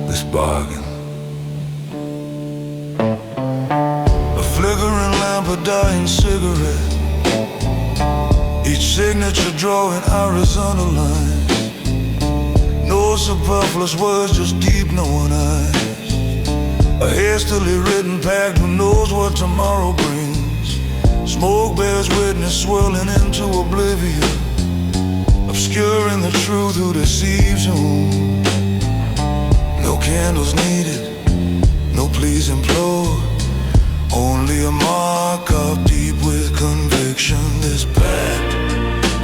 This bargain. A flickering lamp, a dying cigarette. Each signature drawing Arizona lines. No superfluous words, just deep knowing eyes. A hastily written pact, who knows what tomorrow brings. Smoke bears witness, swirling into oblivion, obscuring the truth, who deceives whom. No candles needed, no pleas implored. Only a mark of deep with conviction. This pact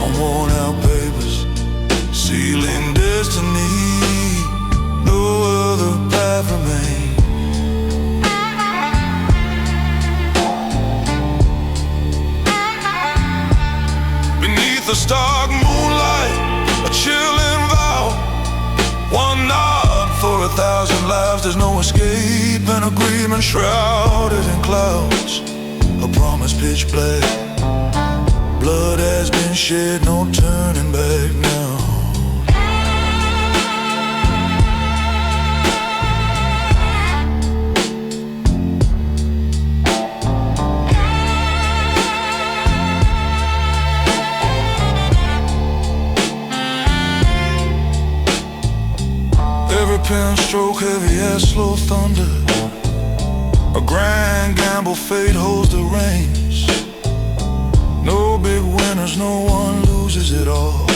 on worn out papers, sealing destiny. No other path remains. The stark moonlight, a chilling vow. One nod for 1,000 lives. There's no escape, an agreement shrouded in clouds. A promise pitch black. Blood has been shed, no turning back now. Pen stroke heavy as slow thunder. A grand gamble, fate holds the reins. No big winners, no one loses it all.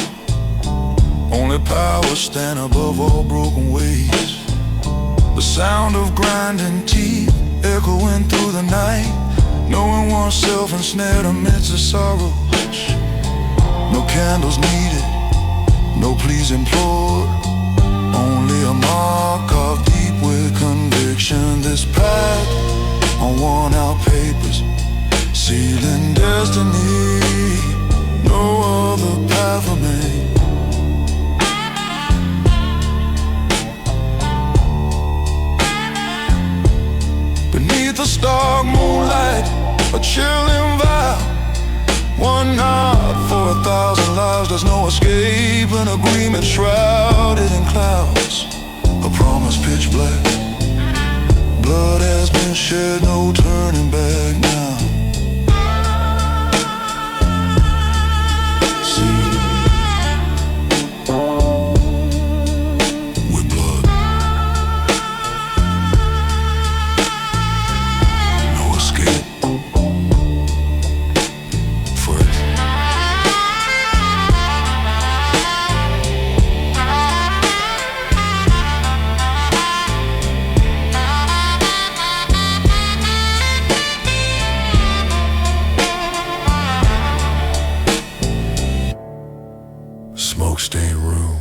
Only power stand above all broken ways. The sound of grinding teeth echoing through the night. Knowing oneself ensnared amidst the sorrows. No candles needed, no pleas implored. Only a mark of deep with conviction. This pact on worn out papers, sealing destiny. No other path remains. Beneath the stark moonlight, a chilling vow. One nod for 1,000 lives. There's no escape, an agreement shrouded in clouds. A promise pitch black. Blood has been shed, no turning back now. See, with blood, no escape. Smoke-stained room,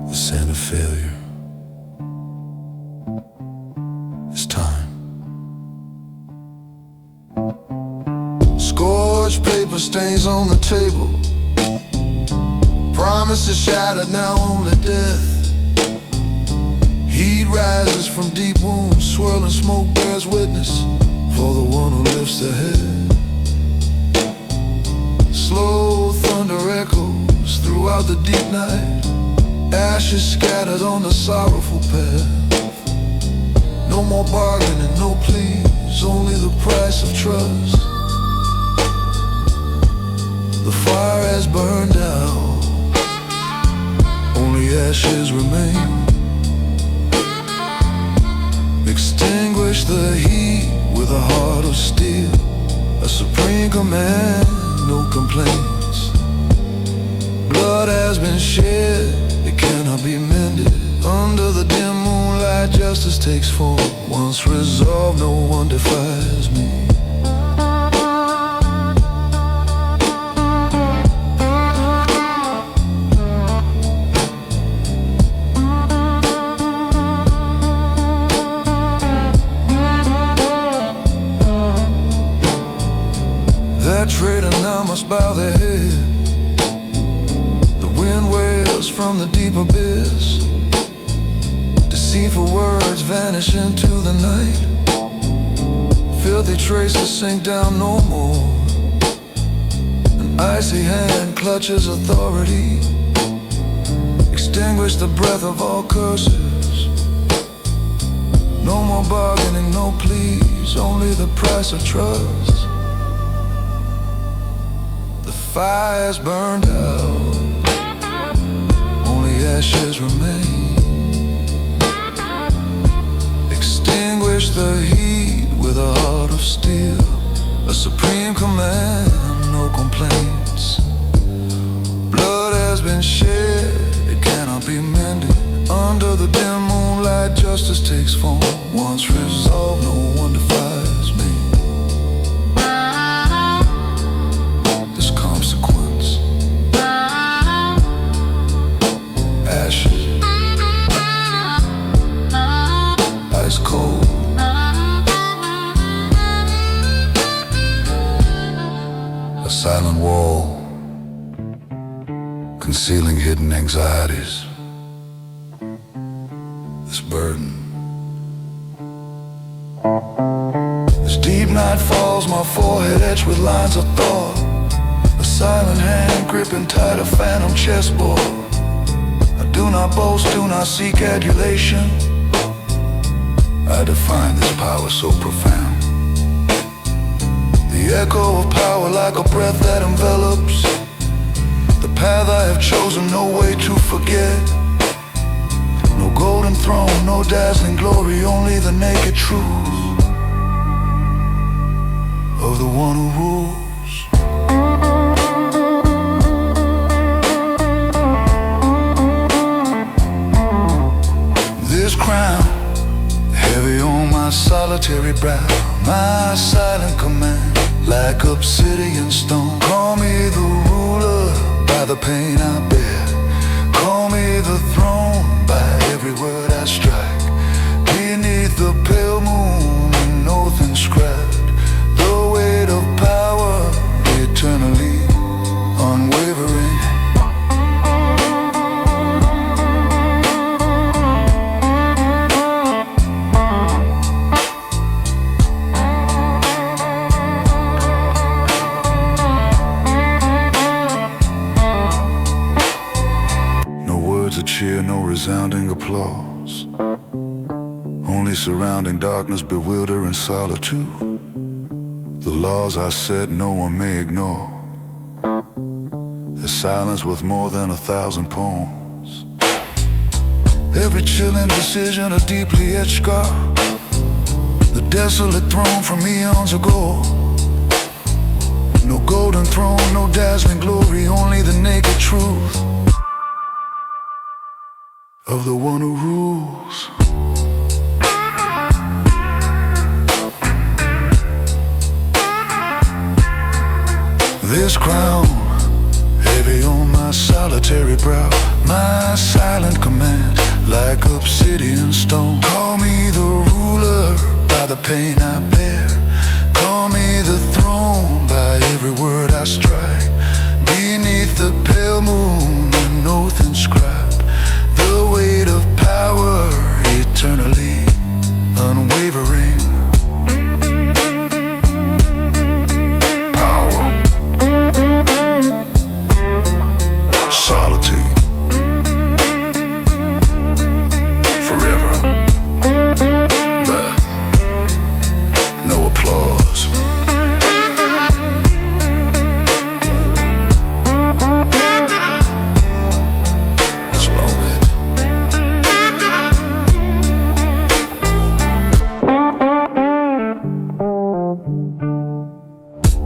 the scent of failure. It's time. Scorched paper stains on the table. Promises shattered, now only death. Heat rises from deep wounds, swirling smoke bears witness for the one who lifts their head. Slow thunder echoes throughout the deep night. Ashes scattered on the sorrowful path. No more bargaining, no pleas, only the price of trust. The fire has burned out, only ashes remain. Extinguish the heat with a heart of steel. A supreme command, no complaints. Blood has been shed, it cannot be mended. Under the dim moonlight, justice takes form. Once resolved, no one defies me. must bow their head. The wind wails from the deep abyss. Deceitful words vanish into the night. Filthy traces sink down no more. An icy hand clutches authority. Extinguish the breath of all curses. No more bargaining, no pleas, only the price of trust. The fire's burned out, only ashes remain. Extinguish the heat with a heart of steel. A supreme command, no complaints. Blood has been shed, it cannot be mended. Under the dim moonlight, justice takes form. Once resolved, no one defies me. This consequence, ashes, ice cold. A silent wall, concealing hidden anxieties. This burden. As deep night falls, my forehead etched with lines of thought. A silent hand gripping tight a phantom chessboard. I do not boast, do not seek adulation. I define this power so profound. The echo of power like a breath that envelops. The path I have chosen, no way to forget. No golden throne, no dazzling glory, only the naked truth of the one who rules. This crown, heavy on my solitary brow, my silent command, like obsidian stone. Call me the ruler by the pain I bear. Call me the throne by every word I strike. Beneath the pale moon, an oath inscribed. The weight of power, eternally unwavering. A cheer, no resounding applause. Only surrounding darkness, bewildering solitude. The laws I set, no one may ignore. There's silence worth more than 1,000 poems. Every chilling decision, a deeply etched scar. The desolate throne from eons ago. No golden throne, no dazzling glory, only the naked truth of the one who rules. This crown, heavy on my solitary brow, my silent command, like obsidian stone. Call me the ruler by the pain I bear. Call me the throne by every word I strike. Beneath the pale moon, an oath inscribed. The weight of power, eternally unwavering. Power, solitude, forever. But no applause.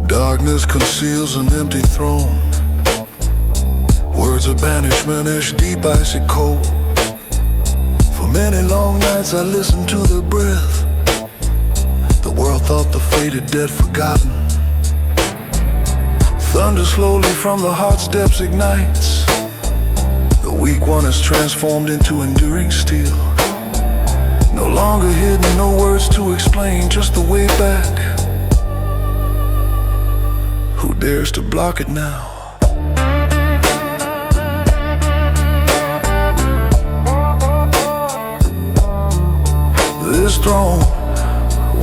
Darkness conceals an empty throne. Words of banishment etched deep, icy cold. For many long nights I listened to their breath. The world thought the fated dead forgotten. Thunder slowly from the heart's depths ignites. The weak one is transformed into enduring steel. No longer hidden, no words to explain, just the way back. Who dares to block it now? This throne,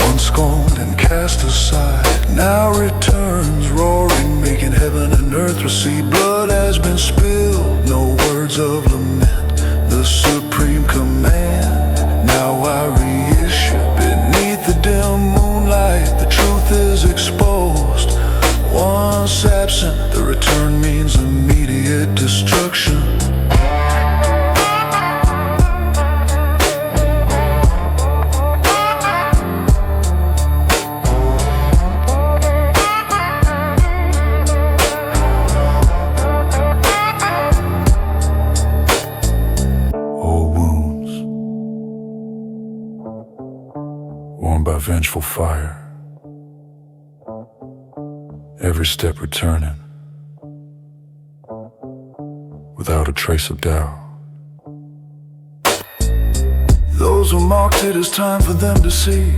once scorned and cast aside, now returns roaring, making heaven and earth recede. Blood has been spilled, no words of lament, the supreme command. Now I reissue beneath the dim moonlight. The truth is exposed. Once absent, the return means immediate destruction. Worn by vengeful fire, every step returning, without a trace of doubt. Those who mocked it, it's time for them to see.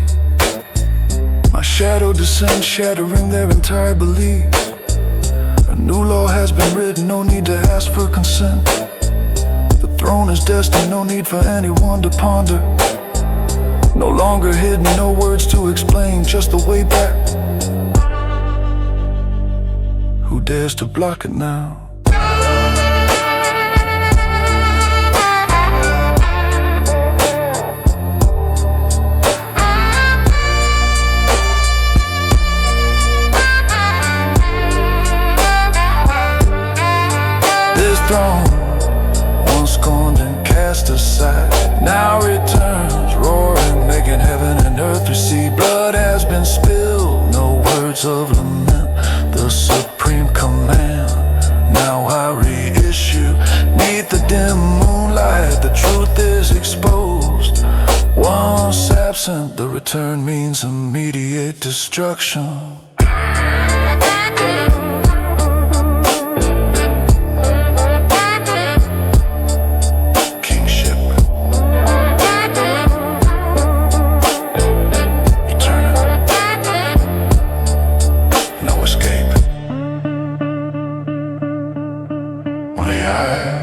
My shadow descends, shattering their entire belief. A new law has been written, no need to ask for consent. The throne is destined, no need for anyone to ponder. No longer hidden, no words to explain, just the way back. Who dares to block it now? This throne, once scorned and cast aside, now returns roaring, making heaven and earth recede. Blood has been spilled, no words of lament, the supreme command. Now I reissue, neath the dim moonlight. The truth is exposed. Once absent, the return means immediate destruction. Yeah.